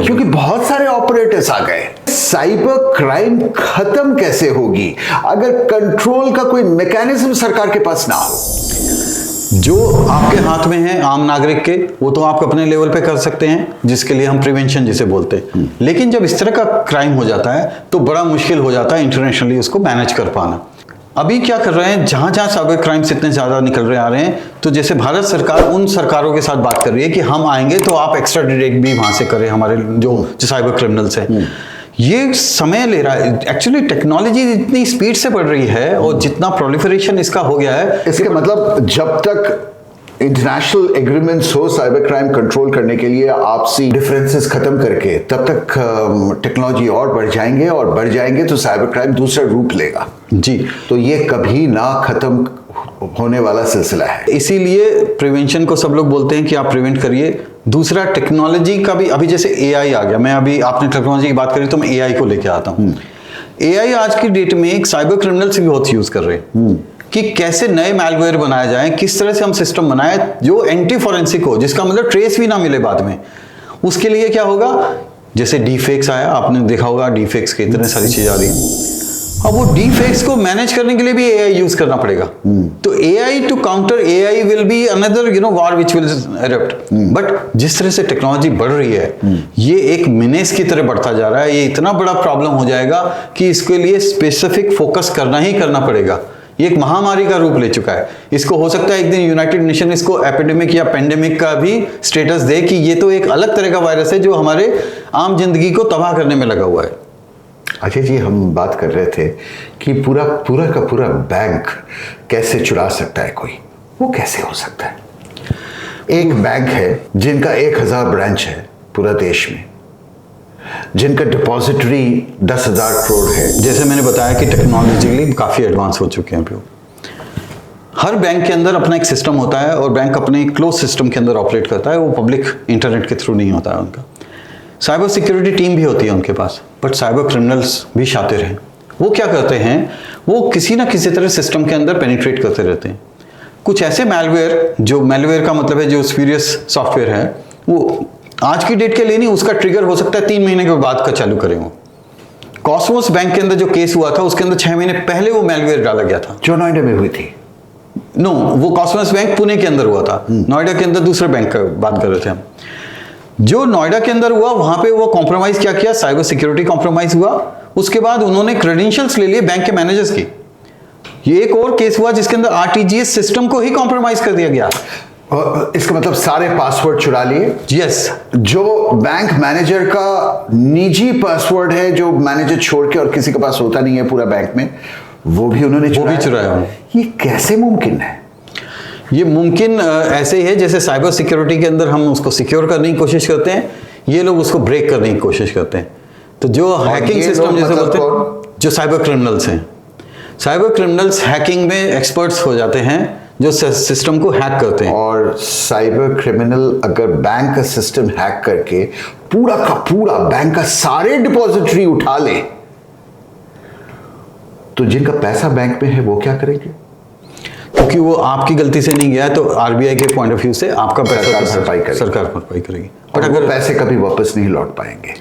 क्योंकि बहुत सारे ऑपरेटर्स आ गए। साइबर क्राइम खत्म कैसे होगी अगर कंट्रोल का कोई मैकेनिज्म सरकार के पास ना हो?
जो आपके हाथ में है आम नागरिक के, वो तो आप अपने लेवल पे कर सकते हैं, जिसके लिए हम प्रिवेंशन जिसे बोलते हैं। लेकिन जब इस तरह का क्राइम हो जाता है तो बड़ा मुश्किल हो जाता है इंटरनेशनली उसको मैनेज कर पाना। अभी क्या कर रहे हैं, जहां जहां साइबर क्राइम्स इतने ज्यादा निकल रहे आ रहे हैं, तो जैसे भारत सरकार उन सरकारों के साथ बात कर रही है कि हम आएंगे तो आप एक्स्ट्रा डिटेक्ट भी वहां से करें हमारे जो साइबर क्रिमिनल्स हैं। ये समय ले रहा है। एक्चुअली टेक्नोलॉजी इतनी स्पीड से बढ़ रही है और जितना प्रोलिफरेशन इसका हो गया है,
इसके मतलब जब तक इंटरनेशनल एग्रीमेंट्स हो साइबर क्राइम कंट्रोल करने के लिए आपसी डिफरेंसेस खत्म करके, तब तक टेक्नोलॉजी और बढ़ जाएंगे और बढ़ जाएंगे तो साइबर क्राइम दूसरा रूप लेगा।
जी,
तो ये कभी ना खत्म होने वाला सिलसिला है।
इसीलिए प्रिवेंशन को सब लोग बोलते हैं कि आप प्रिवेंट करिए। दूसरा, टेक्नोलॉजी का भी, अभी जैसे एआई आ गया, मैं अभी आपने टेक्नोलॉजी की बात करी तो मैं एआई को लेके आता हूँ। एआई आज की डेट में एक साइबर क्रिमिनल्स भी बहुत यूज कर रहे हैं कि कैसे नए मैलवेयर बनाए जाएं, किस तरह से हम सिस्टम बनाए जो एंटी फॉरेंसिक हो, जिसका मतलब ट्रेस भी ना मिले बाद में। उसके लिए क्या होगा, जैसे डीफेक्स आया, आपने देखा होगा डीफेक्स के इतने सारी चीजें आ रही हैं। अब वो डीफेक्स को मैनेज करने के लिए भी एआई यूज करना पड़ेगा। तो AI to counter AI will be another war which will erupt. But जिस तरह से टेक्नोलॉजी बढ़ रही है, ये एक मिनेस की तरह बढ़ता जा रहा है। ये इतना बड़ा प्रॉब्लम हो जाएगा कि इसके लिए स्पेसिफिक फोकस करना ही करना पड़ेगा। ये एक महामारी का रूप ले चुका है। इसको हो सकता है एक दिन यूनाइटेड नेशन इसको एपिडेमिक या पेंडेमिक का भी स्टेटस दे कि ये तो एक अलग तरह का वायरस है जो हमारे आम जिंदगी को तबाह करने में लगा हुआ है।
अजय जी, हम बात कर रहे थे कि पूरा का पूरा बैंक कैसे चुरा सकता है कोई, वो कैसे हो सकता है? एक बैंक है जिनका 1000 ब्रांच है पूरा देश में, जिनका डिपॉजिटरी 10,000 करोड़ है।
जैसे मैंने बताया कि टेक्नोलॉजिकली काफी एडवांस हो चुके हैं अभी। हर बैंक के अंदर अपना एक सिस्टम होता है और बैंक अपने क्लोज सिस्टम के अंदर ऑपरेट करता है, वो पब्लिक इंटरनेट के थ्रू नहीं होता है उनका। साइबर सिक्योरिटी टीम भी होती है उनके पास, बट साइबर क्रिमिनल्स भी शातिर हैं। वो क्या करते हैं, वो किसी ना किसी तरह सिस्टम के अंदर पेनिट्रेट करते रहते हैं। कुछ ऐसे मैलवेयर, जो मैलवेयर का मतलब है जो स्पीरियस सॉफ्टवेयर है, वो आज की डेट के लिए नहीं, उसका ट्रिगर हो सकता है 3 महीने के बाद का चालू करें। वो कॉस्मोस बैंक के अंदर जो केस हुआ था, उसके अंदर 6 महीने पहले वो मैलवेयर डाला गया था,
जो नोएडा में हुई थी।
नो, वो कॉस्मोस बैंक पुणे के अंदर हुआ था। नोएडा के अंदर दूसरे बैंक का बात कर रहे थे हम। जो नोएडा के अंदर हुआ, वहां पे वो कॉम्प्रोमाइज क्या किया, साइबर सिक्योरिटी कॉम्प्रोमाइज हुआ। उसके बाद उन्होंने क्रेडेंशियल्स ले लिए बैंक के मैनेजर्स की। ये एक और केस हुआ जिसके अंदर आरटीजीएस सिस्टम को ही कॉम्प्रोमाइज कर दिया गया।
इसका मतलब सारे पासवर्ड चुरा लिए।
यस,
जो बैंक मैनेजर का निजी पासवर्ड है, जो मैनेजर छोड़ के और किसी के पास होता नहीं है पूरा बैंक में, वो भी उन्होंने
चुराया।
ये कैसे मुमकिन है?
ये मुमकिन ऐसे ही है जैसे साइबर सिक्योरिटी के अंदर हम उसको सिक्योर करने की कोशिश करते हैं, ये लोग उसको ब्रेक करने की कोशिश करते हैं। तो जो हैकिंग सिस्टम जैसे बोलते हैं, जो साइबर क्रिमिनल्स हैं, साइबर क्रिमिनल्स हैकिंग में एक्सपर्ट्स हो जाते हैं, जो सिस्टम को हैक करते हैं।
और साइबर क्रिमिनल अगर बैंक का सिस्टम हैक करके पूरा का पूरा बैंक का सारे डिपॉजिटरी उठा ले, तो जिनका पैसा बैंक में है वो क्या करेंगे?
क्योंकि वो आपकी गलती से नहीं गया है, तो आरबीआई के पॉइंट ऑफ व्यू से आपका पैसा
सरकार
भरपाई करेगी।
बट अगर पैसे कभी वापस नहीं लौट पाएंगे,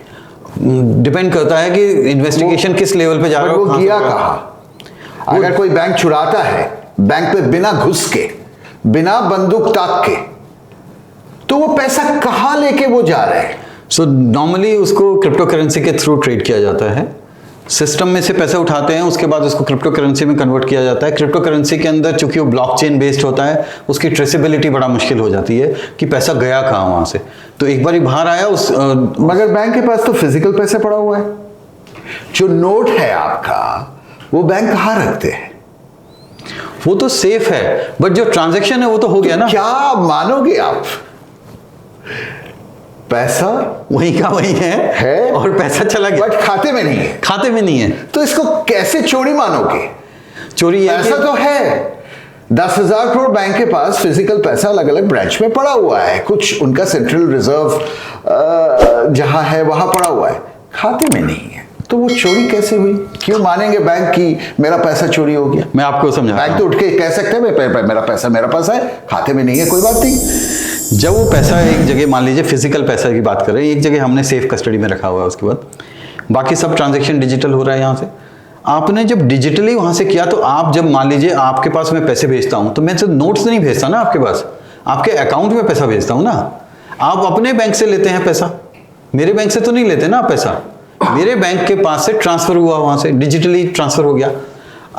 डिपेंड करता है कि इन्वेस्टिगेशन किस लेवल पे जा रहा है,
वो गया कहाँ। अगर कोई बैंक चुराता है बैंक पे बिना घुस के, बिना बंदूक ताक के, तो वो पैसा कहाँ लेके वो जा रहे हैं?
सो नॉर्मली उसको क्रिप्टो करेंसी के थ्रू ट्रेड किया जाता है। सिस्टम में से पैसे उठाते हैं, उसके बाद उसको क्रिप्टो करेंसी में कन्वर्ट किया जाता है। क्रिप्टो करेंसी के अंदर चूंकि वो ब्लॉकचेन बेस्ड होता है, उसकी ट्रेसेबिलिटी बड़ा मुश्किल हो जाती है कि पैसा गया कहाँ वहां से। तो एक बार ही बाहर आया
मगर बैंक के पास तो फिजिकल पैसा पड़ा हुआ है। जो नोट है आपका, वो बैंक कहाँ रखते हैं?
वो तो सेफ है, बट जो ट्रांजैक्शन है वो तो हो गया ना।
क्या मानोगे आप, पैसा
वही का वही है और पैसा चला गया,
बट खाते में नहीं है।
खाते में नहीं है,
तो इसको कैसे चोरी मानोगे?
चोरी
पैसा तो है, 10,000 करोड़ बैंक के पास फिजिकल पैसा अलग अलग ब्रांच में पड़ा हुआ है। कुछ उनका सेंट्रल रिजर्व जहां है वहां पड़ा हुआ है, खाते में नहीं है। तो वो चोरी कैसे हुई? क्यों मानेंगे बैंक की मेरा पैसा चोरी हो गया?
मैं आपको समझाता हूं।
बैंक तो उठ के कह सकते हैं मेरा पैसा मेरा पास है, खाते में नहीं है, कोई बात नहीं।
जब वो पैसा एक जगह, मान लीजिए फिजिकल पैसा की बात करें, एक जगह हमने सेफ कस्टडी में रखा हुआ है, उसके बाद बाकी सब ट्रांजैक्शन डिजिटल हो रहा है यहाँ से। आपने जब डिजिटली वहां से किया, तो आप जब मान लीजिए आपके पास मैं पैसे भेजता हूं, तो मैं तो नोट्स नहीं भेजता ना आपके पास, आपके अकाउंट में पैसा भेजता हूं ना। आप अपने बैंक से लेते हैं पैसा, मेरे बैंक से तो नहीं लेते ना आप पैसा। मेरे बैंक के पास से ट्रांसफर हुआ, वहां से डिजिटली ट्रांसफर हो गया।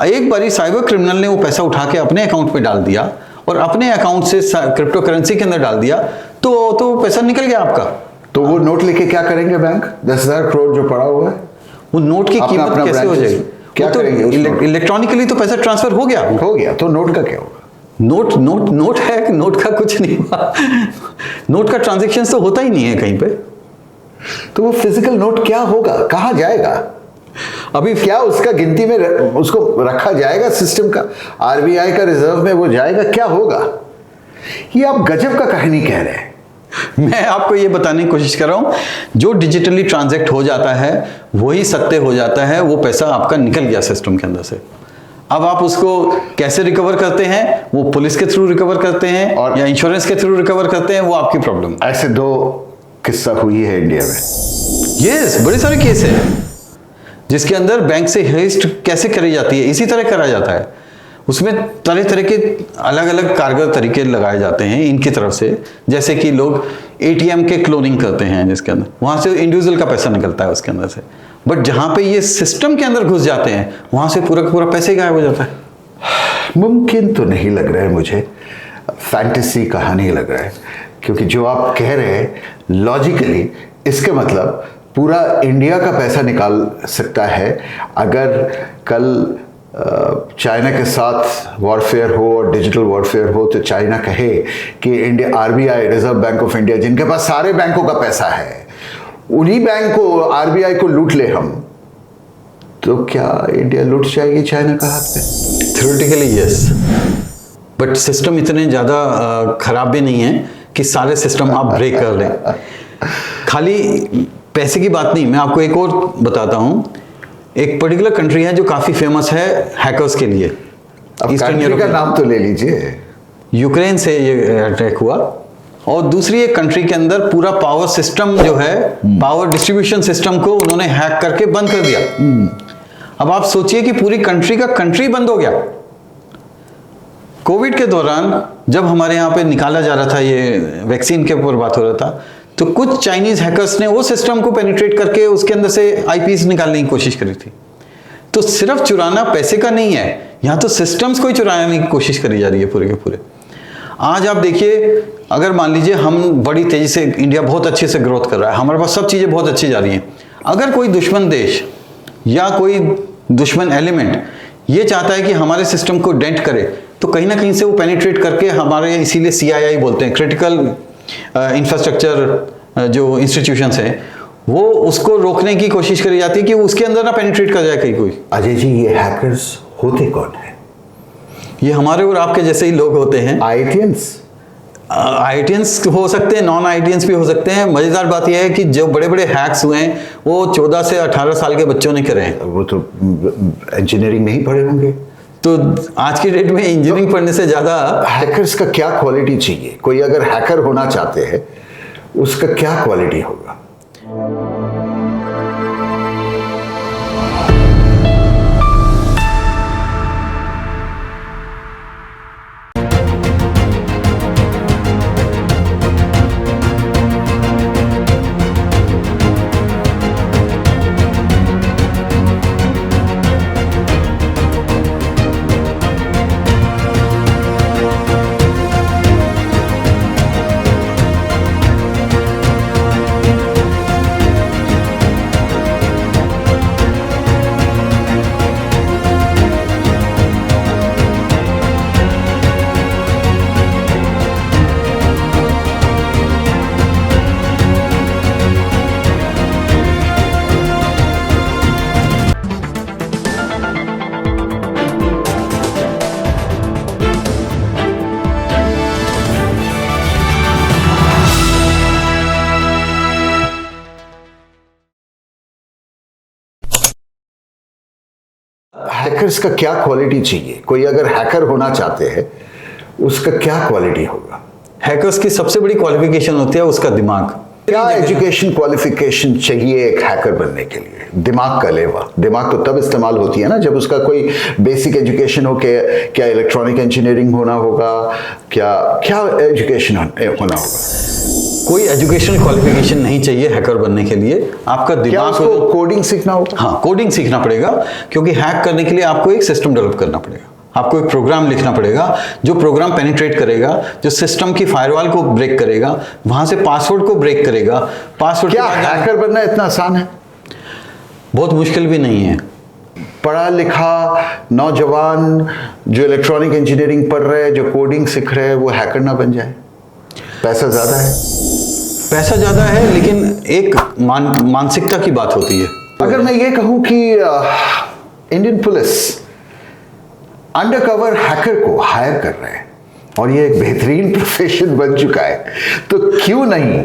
एक बारी साइबर क्रिमिनल ने वो पैसा उठा के अपने अकाउंट पे डाल दिया और अपने अकाउंट से क्रिप्टो करेंसी के अंदर डाल दिया, तो पैसा निकल गया आपका।
तो वो नोट लेके क्या करेंगे बैंक? 10,000 करोड़ जो पड़ा हुआ है,
वो नोट की कीमत कैसे हो जाएगी?
क्या
तो
करेंगे?
इलेक्ट्रॉनिकली तो पैसा ट्रांसफर हो गया,
तो नोट का क्या होगा?
नोट है कि नोट का कुछ नहीं हुआ। नोट का ट्रांजैक्शन तो होता ही नहीं है कहीं पे।
तो वो फिजिकल नोट क्या होगा, कहां जाएगा? अभी क्या उसका गिनती में उसको रखा जाएगा सिस्टम का? आरबीआई का रिजर्व में वो जाएगा, क्या होगा? ये आप गजब का कहानी कह रहे हैं।
मैं आपको ये बताने की कोशिश कर रहा हूं, जो डिजिटली ट्रांजैक्ट हो जाता है वही सत्य हो जाता है, वो पैसा आपका निकल गया सिस्टम के अंदर से। अब आप उसको कैसे रिकवर करते हैं, वो पुलिस के थ्रू रिकवर करते हैं और या इंश्योरेंस के थ्रू रिकवर करते हैं, वो आपकी प्रॉब्लम।
ऐसे 2 किस्सा हुई है इंडिया में।
यस, बड़े सारे केस है जिसके अंदर बैंक से हेस्ट कैसे करी जाती है, इसी तरह करा जाता है। उसमें तरह तरह के अलग अलग कारगर तरीके लगाए जाते हैं इनकी तरफ से, जैसे कि लोग एटीएम के क्लोनिंग करते हैं, जिसके अंदर वहां से इंडिविजुअल का पैसा निकलता है उसके अंदर से, बट जहां पे ये सिस्टम के अंदर घुस जाते हैं वहां से पूरा का पूरा पैसे गायब हो जाता है।
मुमकिन तो नहीं लग रहा है मुझे, फैंटेसी कहानी लग रहा है, क्योंकि जो आप कह रहे हैं लॉजिकली इसका मतलब पूरा इंडिया का पैसा निकाल सकता है। अगर कल चाइना के साथ वॉरफेयर हो और डिजिटल वॉरफेयर हो, तो चाइना कहे कि India, RBI, reserve bank of India, जिनके पास सारे बैंकों का पैसा है, उन्हीं बैंक को, आरबीआई को लूट ले हम, तो क्या इंडिया लूट जाएगी चाइना का हाथ पे?
थ्योरेटिकली यस, बट सिस्टम इतने ज़्यादा खराब भी नहीं है कि सारे सिस्टम आप ब्रेक कर लें। खाली पैसे की बात नहीं, मैं आपको एक और बताता हूं। एक पर्टिकुलर कंट्री है जो काफी फेमस है हैकर्स के लिए।
ईस्टर्न यूरोप का नाम तो ले लीजिए।
यूक्रेन से ये अटैक हुआ, और दूसरी एक कंट्री के अंदर पूरा पावर सिस्टम जो है, पावर डिस्ट्रीब्यूशन सिस्टम को उन्होंने हैक करके बंद कर दिया। अब आप सोचिए कि पूरी कंट्री का कंट्री बंद हो गया। कोविड के दौरान जब हमारे यहाँ पे निकाला जा रहा था, ये वैक्सीन के ऊपर बात हो रहा था, तो कुछ चाइनीज हैकर्स ने वो सिस्टम को पेनिट्रेट करके उसके अंदर से आईपीस निकालने की कोशिश करी थी। तो सिर्फ चुराना पैसे का नहीं है, यहाँ तो सिस्टम्स को ही चुराने की कोशिश करी जा रही है पूरे के पूरे। आज आप देखिए, अगर मान लीजिए हम बड़ी तेजी से, इंडिया बहुत अच्छे से ग्रोथ कर रहा है, हमारे पास सब चीज़ें बहुत अच्छी जा रही हैं, अगर कोई दुश्मन देश या कोई दुश्मन एलिमेंट ये चाहता है कि हमारे सिस्टम को डेंट करे, तो कहीं ना कहीं से वो पेनिट्रेट करके हमारे, इसीलिए CII बोलते हैं, क्रिटिकल इंफ्रास्ट्रक्चर जो इंस्टीट्यूशंस हैं, वो उसको रोकने की कोशिश करी जाती है कि उसके अंदर ना पेनिट्रेट कर जाए कहीं कोई।
अजय जी, ये हैकर्स होते कौन है?
ये हमारे और आपके जैसे ही लोग होते हैं। आईटीएंस हो सकते हैं, नॉन आईटीएंस भी हो सकते हैं। मजेदार बात यह है कि जो बड़े बड़े हैक्स हुए हैं वो 14 से 18 साल के बच्चों ने करे हैं।
वो तो इंजीनियरिंग नहीं पढ़े होंगे।
तो आज की डेट में इंजीनियरिंग पढ़ने से ज्यादा
हैकर्स का क्या क्वालिटी चाहिए? कोई अगर हैकर होना चाहते हैं, उसका क्या क्वालिटी होगा? हैकर्स का क्या क्वालिटी चाहिए? कोई अगर हैकर होना चाहते हैं, उसका क्या क्वालिटी होगा?
हैकर्स की सबसे बड़ी क्वालिफिकेशन होती है उसका दिमाग।
क्या एजुकेशन क्वालिफिकेशन चाहिए एक हैकर बनने के लिए? दिमाग का लेवा। दिमाग तो तब इस्तेमाल होती है ना जब उसका कोई बेसिक एजुकेशन हो के, क्या इलेक्ट्रॉनिक इंजीनियरिंग होना होगा, क्या क्या एजुकेशन होना होगा।
कोई एजुकेशनल क्वालिफिकेशन नहीं चाहिए हैकर बनने के लिए। आपका
क्या
दिमाग
उसको कोडिंग सीखना होगा?
हाँ, कोडिंग सीखना पड़ेगा, क्योंकि हैक करने के लिए आपको एक सिस्टम डेवलप करना पड़ेगा, आपको एक प्रोग्राम लिखना पड़ेगा जो प्रोग्राम पेनिट्रेट करेगा, जो सिस्टम की फायरवॉल को ब्रेक करेगा, वहां से पासवर्ड को ब्रेक करेगा। पासवर्ड
क्या हैकर बनना इतना आसान है?
बहुत मुश्किल भी नहीं है।
पढ़ा लिखा नौजवान जो इलेक्ट्रॉनिक इंजीनियरिंग पढ़ रहे हैं, जो कोडिंग सीख रहे हैं, वो हैकर ना बन जाए? पैसा ज्यादा है?
पैसा ज्यादा है, लेकिन एक मानसिकता की बात होती है।
अगर मैं ये कहूं कि इंडियन पुलिस अंडरकवर हैकर को हायर कर रहे हैं और ये एक बेहतरीन प्रोफेशन बन चुका है, तो क्यों नहीं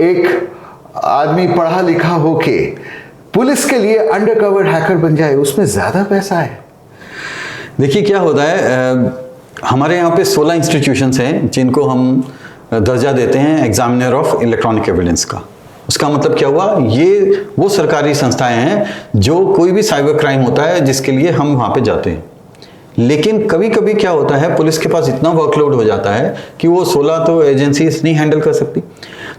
एक आदमी पढ़ा लिखा होके पुलिस के लिए अंडरकवर हैकर बन जाए? उसमें ज्यादा पैसा है।
देखिए क्या होता है, हमारे यहाँ पे 16 इंस्टीट्यूशंस हैं जिनको हम दर्जा देते हैं एग्जामिनर ऑफ इलेक्ट्रॉनिक एविडेंस का। उसका मतलब क्या हुआ, ये वो सरकारी संस्थाएं हैं जो कोई भी साइबर क्राइम होता है जिसके लिए हम वहाँ पे जाते हैं। लेकिन कभी कभी क्या होता है, पुलिस के पास इतना वर्कलोड हो जाता है कि वो 16 तो एजेंसीज नहीं हैंडल कर सकती।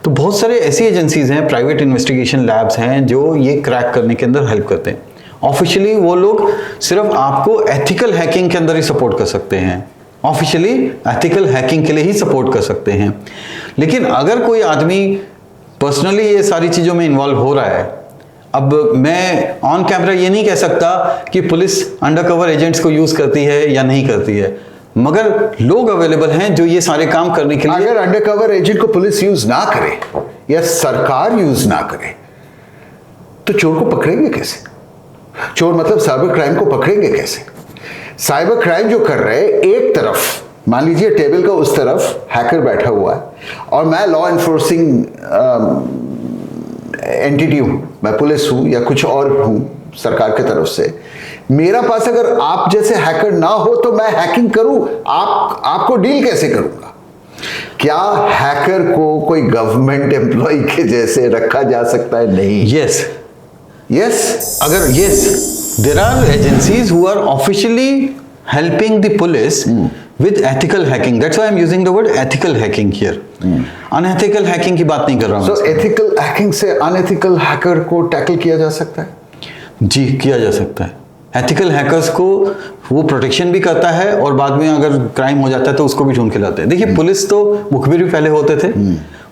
तो बहुत सारे ऐसी एजेंसीज हैं, प्राइवेट इन्वेस्टिगेशन लैब्स हैं जो ये क्रैक करने के अंदर हेल्प करते हैं। ऑफिशियली वो लोग सिर्फ आपको एथिकल हैकिंग के अंदर ही सपोर्ट कर सकते हैं, ऑफिशियली एथिकल हैकिंग के लिए ही सपोर्ट कर सकते हैं। लेकिन अगर कोई आदमी पर्सनली ये सारी चीज़ों में इन्वॉल्व हो रहा है, अब मैं ऑन कैमरा ये नहीं कह सकता कि पुलिस अंडरकवर एजेंट्स को यूज़ करती है या नहीं करती है, मगर लोग अवेलेबल हैं जो ये सारे काम करने के लिए।
अगर अंडरकवर एजेंट को पुलिस यूज ना करे या सरकार यूज ना करे तो चोर को पकड़ेंगे कैसे? चोर मतलब साइबर क्राइम को पकड़ेंगे कैसे? साइबर क्राइम जो कर रहे हैं, एक तरफ मान लीजिए टेबल का उस तरफ हैकर बैठा हुआ है और मैं लॉ एनफोर्सिंग एंटिटी हूं, मैं पुलिस हूं या कुछ और हूं सरकार की तरफ से। मेरा पास अगर आप जैसे हैकर ना हो तो मैं हैकिंग करूं, आपको डील कैसे करूंगा? क्या हैकर को कोई गवर्नमेंट एम्प्लॉय के जैसे रखा जा सकता है? नहीं।
यस
यस
अगर yes there are agencies who are officially helping the police with ethical hacking. That's why I'm using the word ethical hacking here. Unethical hacking की बात नहीं कर रहा हूँ।
So ethical hacking से unethical hacker को टैकल किया जा सकता है?
जी, किया जा सकता है। एथिकल हैकर्स को वो प्रोटेक्शन भी करता है और बाद में अगर क्राइम हो जाता है तो उसको भी ढूंढ के लाते हैं। देखिए पुलिस तो मुखबिर भी पहले होते थे,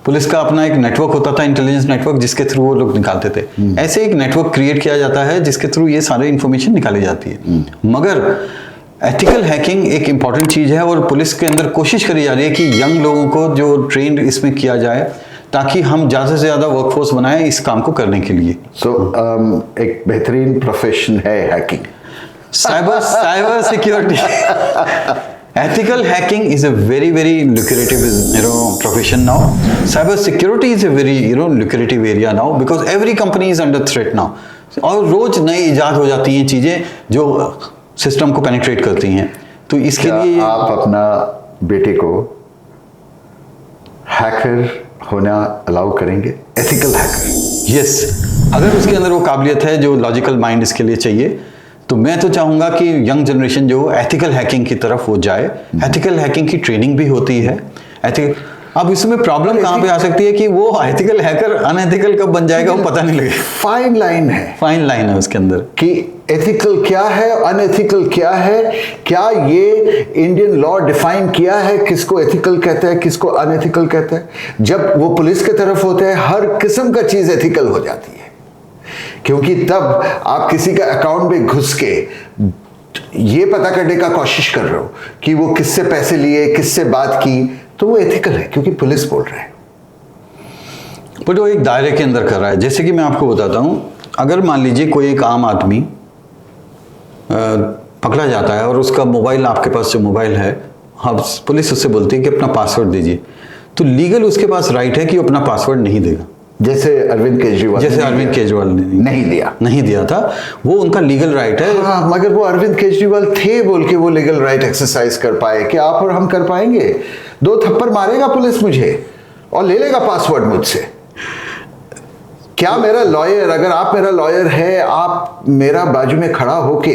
पुलिस का अपना एक नेटवर्क होता था, इंटेलिजेंस नेटवर्क, जिसके थ्रू वो लोग निकालते थे। ऐसे एक नेटवर्क क्रिएट किया जाता है जिसके थ्रू ये सारे इंफॉर्मेशन निकाली जाती है। मगर एथिकल हैकिंग एक इंपॉर्टेंट चीज़ है और पुलिस के अंदर कोशिश करी जा रही है कि यंग लोगों को जो ट्रेंड इसमें किया जाए ताकि हम ज़्यादा से ज़्यादा वर्कफोर्स बनाएं इस काम को करने के लिए।
एक बेहतरीन प्रोफेशन है hacking,
cyber security. Ethical hacking is a very lucrative profession now. Cyber security is a very lucrative area now because every company is under threat now. और रोज नई इजाद हो जाती हैं चीजें जो सिस्टम को पेनिट्रेट करती हैं। तो इसके लिए
आप अपना बेटे को हैकर होना अलाउ करेंगे? Ethical hacker?
यस, अगर उसके अंदर वो काबिलियत है जो लॉजिकल माइंड इसके लिए चाहिए, तो मैं तो चाहूंगा कि यंग जनरेशन जो एथिकल हैकिंग की तरफ वो जाए। एथिकल हैकिंग की ट्रेनिंग भी होती है। अब इसमें प्रॉब्लम कहाँ पे आ सकती है कि वो एथिकल हैकर अनएथिकल कब बन जाएगा वो पता नहीं लगेगा।
फाइन लाइन है,
फाइन लाइन है उसके अंदर
कि एथिकल क्या है, अनएथिकल क्या है। क्या ये इंडियन लॉ डिफाइन किया है किसको एथिकल कहते हैं, किसको अनएथिकल कहते हैं? जब वो पुलिस की तरफ होते हैं हर किस्म का चीज एथिकल हो जाती है, क्योंकि तब आप किसी का अकाउंट में घुस के ये पता करने का कोशिश कर रहे हो कि वो किससे पैसे लिए, किससे बात की, तो वो एथिकल है क्योंकि पुलिस बोल रहे हैं।
बट वो एक दायरे के अंदर कर रहा है। जैसे कि मैं आपको बताता हूं, अगर मान लीजिए कोई एक आम आदमी पकड़ा जाता है और उसका मोबाइल, आपके पास जो मोबाइल है, हाँ, पुलिस उससे बोलती है कि अपना पासवर्ड दीजिए, तो लीगल उसके पास राइट है कि वो अपना पासवर्ड नहीं देगा।
जैसे अरविंद केजरीवाल ने नहीं दिया
था, वो उनका लीगल राइट है।
हाँ, मगर वो अरविंद केजरीवाल थे बोल के वो लीगल राइट एक्सरसाइज कर पाए। क्या आप और हम कर पाएंगे? 2 थप्पड़ मारेगा पुलिस मुझे और ले लेगा पासवर्ड मुझसे। क्या मेरा लॉयर, अगर आप मेरा लॉयर है, आप मेरा बाजू में खड़ा होके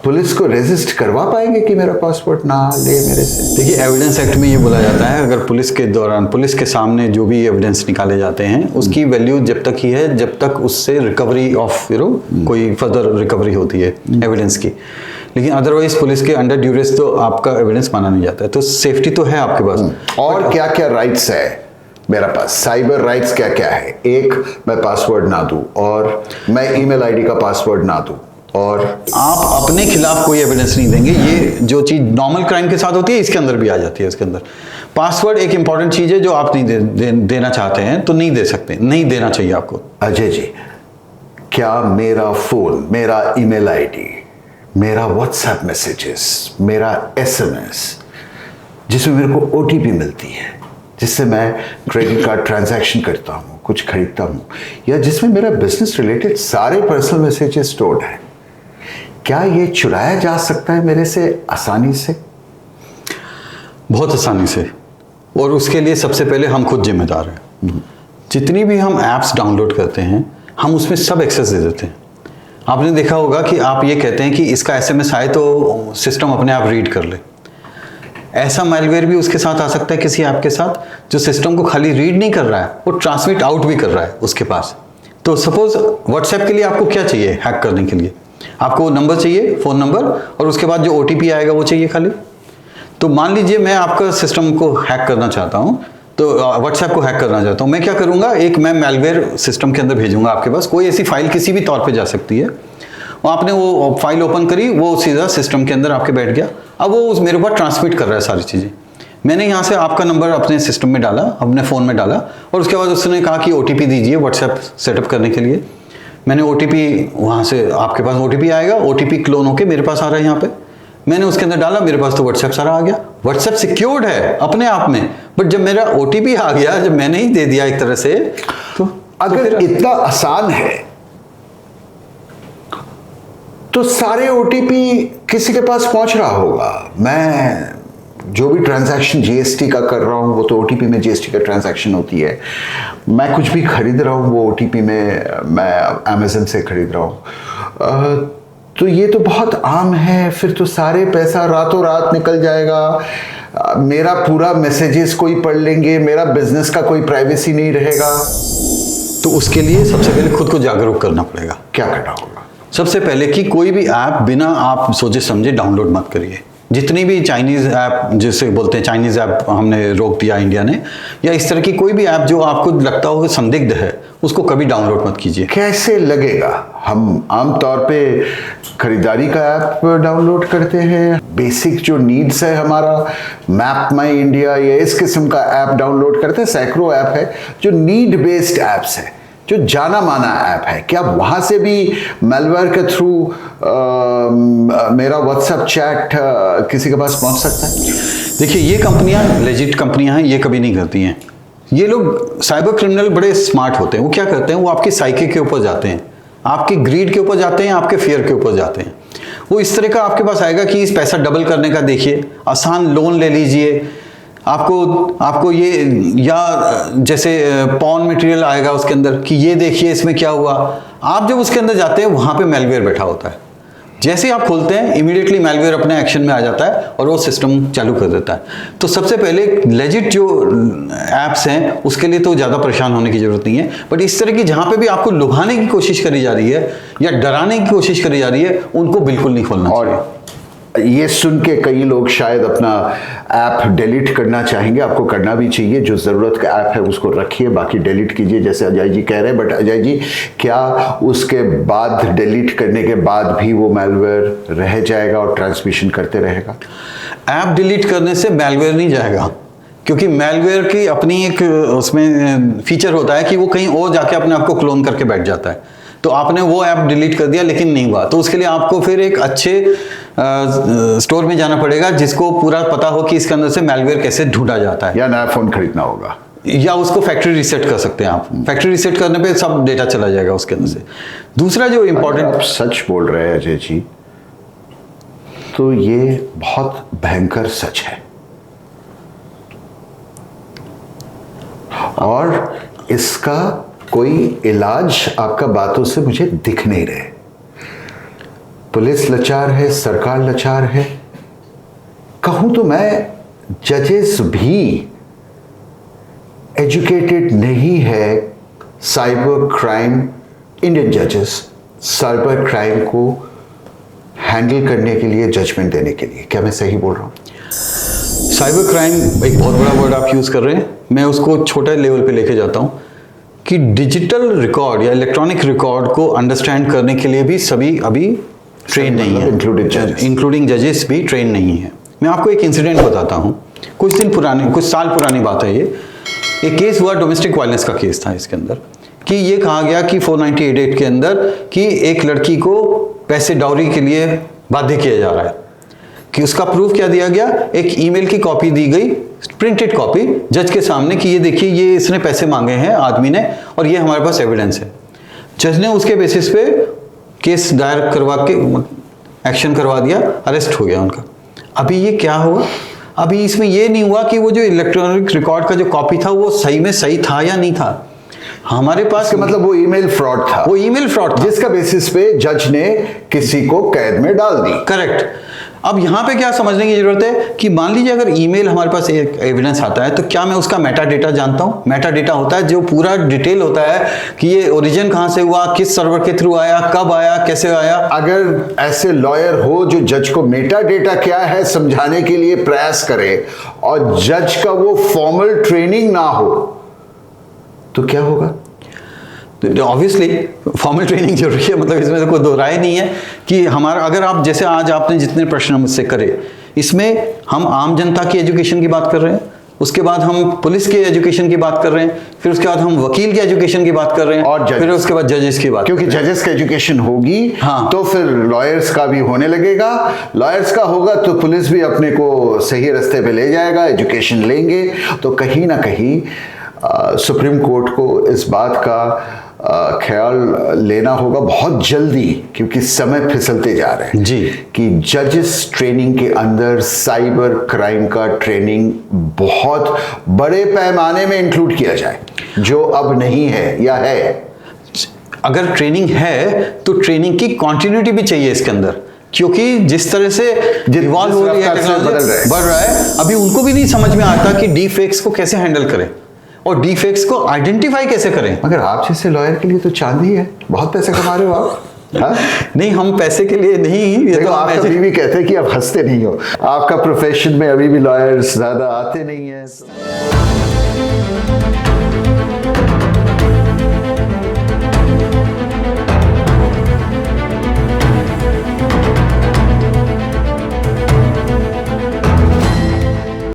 पुलिस को रेजिस्ट करवा पाएंगे कि मेरा पासपोर्ट ना ले मेरे से?
देखिए, एविडेंस एक्ट में ये बोला जाता है, अगर पुलिस के दौरान पुलिस के सामने जो भी एविडेंस निकाले जाते हैं उसकी वैल्यू जब तक ही है जब तक उससे रिकवरी ऑफ कोई फर्दर रिकवरी होती है एविडेंस की। लेकिन अदरवाइज पुलिस के अंडर ड्यूरेस तो आपका एविडेंस माना नहीं जाता है, तो सेफ्टी तो है आपके पास।
और क्या क्या राइट्स है मेरा पास? साइबर राइट्स क्या क्या है? एक, मैं पासवर्ड ना दूं, और मैं ईमेल आईडी का पासवर्ड ना दूं, और
आप अपने खिलाफ कोई एविडेंस नहीं देंगे। ये जो चीज नॉर्मल क्राइम के साथ होती है इसके अंदर भी आ जाती है। इसके अंदर पासवर्ड एक इंपॉर्टेंट चीज है जो आप नहीं देना चाहते हैं तो नहीं दे सकते, नहीं देना चाहिए आपको।
अजय जी, क्या मेरा फोन, मेरा ईमेल आईडी, मेरा व्हाट्सएप मैसेजेस, मेरा एसएमएस, जिसमें मेरे को ओटीपी मिलती है, जिससे मैं क्रेडिट कार्ड ट्रांजैक्शन करता हूँ, कुछ खरीदता हूँ, या जिसमें मेरा बिजनेस रिलेटेड सारे पर्सनल मैसेजेस स्टोर्ड हैं, क्या ये चुराया जा सकता है मेरे से आसानी से?
बहुत आसानी से। और उसके लिए सबसे पहले हम खुद जिम्मेदार हैं। जितनी भी हम ऐप्स डाउनलोड करते हैं हम उसमें सब एक्सेस दे देते हैं। आपने देखा होगा कि आप ये कहते हैं कि इसका एसएमएस आए तो सिस्टम अपने आप रीड कर ले। ऐसा मैलवेयर भी उसके साथ आ सकता है किसी ऐप के साथ, जो सिस्टम को खाली रीड नहीं कर रहा है, वो ट्रांसमिट आउट भी कर रहा है उसके पास। तो सपोज व्हाट्सएप के लिए आपको क्या चाहिए हैक करने के लिए? आपको नंबर चाहिए, फ़ोन नंबर, और उसके बाद जो ओटीपी आएगा वो चाहिए खाली। तो मान लीजिए मैं आपका सिस्टम को हैक करना चाहता हूँ, तो व्हाट्सएप को हैक करना चाहता हूँ, मैं क्या करूँगा, एक मैं मैलवेयर सिस्टम के अंदर भेजूंगा आपके पास। कोई ऐसी फाइल किसी भी तौर पे जा सकती है, वो आपने वो फाइल ओपन करी, वो सीधा सिस्टम के अंदर आपके बैठ गया। अब वो मेरे ऊपर ट्रांसमिट कर रहा है सारी चीज़ें। मैंने यहाँ से आपका नंबर अपने सिस्टम में डाला, अपने फ़ोन में डाला, और उसके बाद उसने कहा कि ओटीपी दीजिए व्हाट्सएप सेटअप करने के लिए। मैंने ओटीपी, वहाँ से आपके पास ओटीपी आएगा, ओटीपी क्लोन होके मेरे पास आ रहा है यहाँ पे। मैंने उसके अंदर डाला, मेरे पास तो व्हाट्सएप सारा आ गया। व्हाट्सएप सिक्योर्ड है अपने आप में, बट जब मेरा ओटीपी आ गया, जब मैंने ही दे दिया एक तरह से, तो
अगर इतना आसान है तो सारे ओटीपी किसी के पास पहुंच रहा होगा। मैं जो भी ट्रांजैक्शन जीएसटी का कर रहा हूँ वो तो ओटीपी में जीएसटी का ट्रांजैक्शन होती है। मैं कुछ भी खरीद रहा हूँ वो ओटीपी में, मैं अमेज़न से खरीद रहा हूँ, तो ये तो बहुत आम है। फिर तो सारे पैसा रातों रात निकल जाएगा, मेरा पूरा मैसेजेस कोई पढ़ लेंगे, मेरा बिजनेस का कोई प्राइवेसी नहीं रहेगा।
तो उसके लिए सबसे पहले खुद को जागरूक करना पड़ेगा।
क्या करना होगा?
सबसे पहले कि कोई भी ऐप बिना आप सोचे समझे डाउनलोड मत करिए। जितनी भी चाइनीज़ ऐप, जिसे बोलते हैं चाइनीज़ ऐप, हमने रोक दिया इंडिया ने, या इस तरह की कोई भी ऐप जो आपको लगता हो कि संदिग्ध है, उसको कभी डाउनलोड मत कीजिए।
कैसे लगेगा? हम आमतौर पे खरीदारी का ऐप डाउनलोड करते हैं, बेसिक जो नीड्स है हमारा, मैप माई इंडिया या इस किस्म का ऐप डाउनलोड करते हैं। सैकड़ों ऐप है जो नीड बेस्ड ऐप्स है, जो जाना माना ऐप है। क्या वहां से भी मैलवेयर के थ्रू मेरा व्हाट्सएप चैट किसी के पास पहुंच सकता है?
देखिए, ये कंपनियां लेजिट कंपनियां हैं, ये कभी नहीं करती हैं। ये लोग साइबर क्रिमिनल बड़े स्मार्ट होते हैं। वो क्या करते हैं, वो आपकी साइकी के ऊपर जाते हैं, आपकी ग्रीड के ऊपर जाते हैं, आपके फियर के ऊपर जाते हैं। वो इस तरह का आपके पास आएगा कि इस पैसा डबल करने का देखिए, आसान लोन ले लीजिए, आपको ये, या जैसे पॉर्न मटेरियल आएगा उसके अंदर कि ये देखिए इसमें क्या हुआ। आप जब उसके अंदर जाते हैं वहाँ पे मैलवेयर बैठा होता है। जैसे ही आप खोलते हैं इमीडिएटली मैलवेयर अपने एक्शन में आ जाता है और वो सिस्टम चालू कर देता है। तो सबसे पहले लेजिट जो ऐप्स हैं उसके लिए तो ज़्यादा परेशान होने की ज़रूरत नहीं है, बट इस तरह की जहाँ पे भी आपको लुभाने की कोशिश करी जा रही है या डराने की कोशिश करी जा रही है, उनको बिल्कुल नहीं खोलना चाहिए।
ये सुन के कई लोग शायद अपना ऐप डिलीट करना चाहेंगे। आपको करना भी चाहिए, जो ज़रूरत का ऐप है उसको रखिए, बाकी डिलीट कीजिए जैसे अजय जी कह रहे हैं। बट अजय जी, क्या उसके बाद डिलीट करने के बाद भी वो मैलवेयर रह जाएगा और ट्रांसमिशन करते रहेगा?
ऐप डिलीट करने से मैलवेयर नहीं जाएगा, क्योंकि मैलवेयर की अपनी एक उसमें फीचर होता है कि वो कहीं और जाके अपने आप को क्लोन करके बैठ जाता है। तो आपने वो ऐप डिलीट कर दिया लेकिन नहीं हुआ, तो उसके लिए आपको फिर एक अच्छे स्टोर में जाना पड़ेगा जिसको पूरा पता हो कि इसके अंदर से मैलवेयर कैसे ढूंढा जाता है।
या नया फ़ोन खरीदना होगा,
या उसको फैक्ट्री रीसेट कर सकते हैं आप। फैक्ट्री रीसेट करने पे सब डेटा चला जाएगा उसके अंदर से। दूसरा जो इम्पोर्टेंट,
आप सच बोल रहे हैं अजय जी, तो ये बहुत भयंकर सच है और इसका कोई इलाज आपका बातों से मुझे दिख नहीं रहे। पुलिस लाचार है, सरकार लाचार है। कहूं तो मैं जजेस भी एजुकेटेड नहीं है साइबर क्राइम, इंडियन जजेस साइबर क्राइम को हैंडल करने के लिए, जजमेंट देने के लिए। क्या मैं सही बोल रहा हूं?
साइबर क्राइम एक बहुत बड़ा वर्ड आप यूज़ कर रहे हैं, मैं उसको छोटे लेवल पे लेके जाता हूं कि डिजिटल रिकॉर्ड या इलेक्ट्रॉनिक रिकॉर्ड को अंडरस्टैंड करने के लिए भी सभी अभी ट्रेन नहीं है, इंक्लूडिंग जजेस भी ट्रेन नहीं है। मैं आपको एक इंसिडेंट बताता हूँ, कुछ साल पुरानी बात है ये। एक केस हुआ, डोमेस्टिक वायलेंस का केस था इसके अंदर, कि ये कहा गया कि 498 एक्ट के अंदर कि एक लड़की को पैसे डाउरी के लिए बाध्य किया जा रहा है। कि उसका प्रूफ क्या दिया गया, एक ईमेल की कॉपी दी गई, प्रिंटेड कॉपी जज के सामने कि ये देखिए ये इसने पैसे मांगे हैं आदमी ने और ये हमारे पास एविडेंस है। जज ने उसके बेसिस पे केस दायर करवा के एक्शन करवा दिया, अरेस्ट हो गया उनका। अभी ये क्या हुआ, अभी इसमें ये नहीं हुआ कि वो जो इलेक्ट्रॉनिक रिकॉर्ड का जो कॉपी था वो सही में सही था या नहीं था। हमारे पास
मतलब वो ईमेल फ्रॉड था,
वो ईमेल फ्रॉड था
जिसका बेसिस पे जज ने किसी को कैद में डाल दी।
करेक्ट। अब यहाँ पे क्या समझने की जरूरत है कि मान लीजिए अगर ईमेल हमारे पास एक एविडेंस आता है तो क्या मैं उसका मेटा डेटा जानता हूँ? मेटा डेटा होता है जो पूरा डिटेल होता है कि ये ओरिजिन कहाँ से हुआ, किस सर्वर के थ्रू आया, कब आया, कैसे आया।
अगर ऐसे लॉयर हो जो जज को मेटा डेटा क्या है समझाने के लिए प्रयास करे और जज का वो फॉर्मल ट्रेनिंग ना हो तो क्या होगा?
ऑब्वियसली फॉर्मल ट्रेनिंग जरूरी है, मतलब इसमें तो कोई दो राय नहीं है कि हमारा, अगर आप जैसे आज आपने जितने प्रश्न मुझसे करे, इसमें हम आम जनता की एजुकेशन की बात कर रहे हैं, उसके बाद हम पुलिस के एजुकेशन की बात कर रहे हैं, फिर उसके बाद हम वकील की एजुकेशन की बात कर रहे हैं और फिर उसके बाद जजेस की बात,
क्योंकि जजेस की एजुकेशन होगी
हाँ,
तो फिर लॉयर्स का भी होने लगेगा, लॉयर्स का होगा तो पुलिस भी अपने को सही रास्ते पे ले जाएगा, एजुकेशन लेंगे। तो कहीं ना कहीं सुप्रीम कोर्ट को इस बात का ख्याल लेना होगा बहुत जल्दी, क्योंकि समय फिसलते जा रहे हैं
जी,
कि जजेस ट्रेनिंग के अंदर साइबर क्राइम का ट्रेनिंग बहुत बड़े पैमाने में इंक्लूड किया जाए, जो अब नहीं है या है।
अगर ट्रेनिंग है तो ट्रेनिंग की कंटिन्यूटी भी चाहिए इसके अंदर, क्योंकि जिस तरह से इवॉल्व हो रही है, टेक्नोलॉजी बढ़ रहा है, अभी उनको भी नहीं समझ में आता कि डी फेक्स को कैसे हैंडल करें और डीफेक्ट्स को आइडेंटिफाई कैसे करें।
मगर आप जैसे लॉयर के लिए तो चांदी है, बहुत पैसे कमा रहे हो आप। हाँ?
नहीं, हम पैसे के लिए नहीं, ये तो
आप अभी भी कहते हैं कि आप हंसते नहीं हो, आपका प्रोफेशन में अभी भी लॉयर्स ज्यादा आते नहीं है।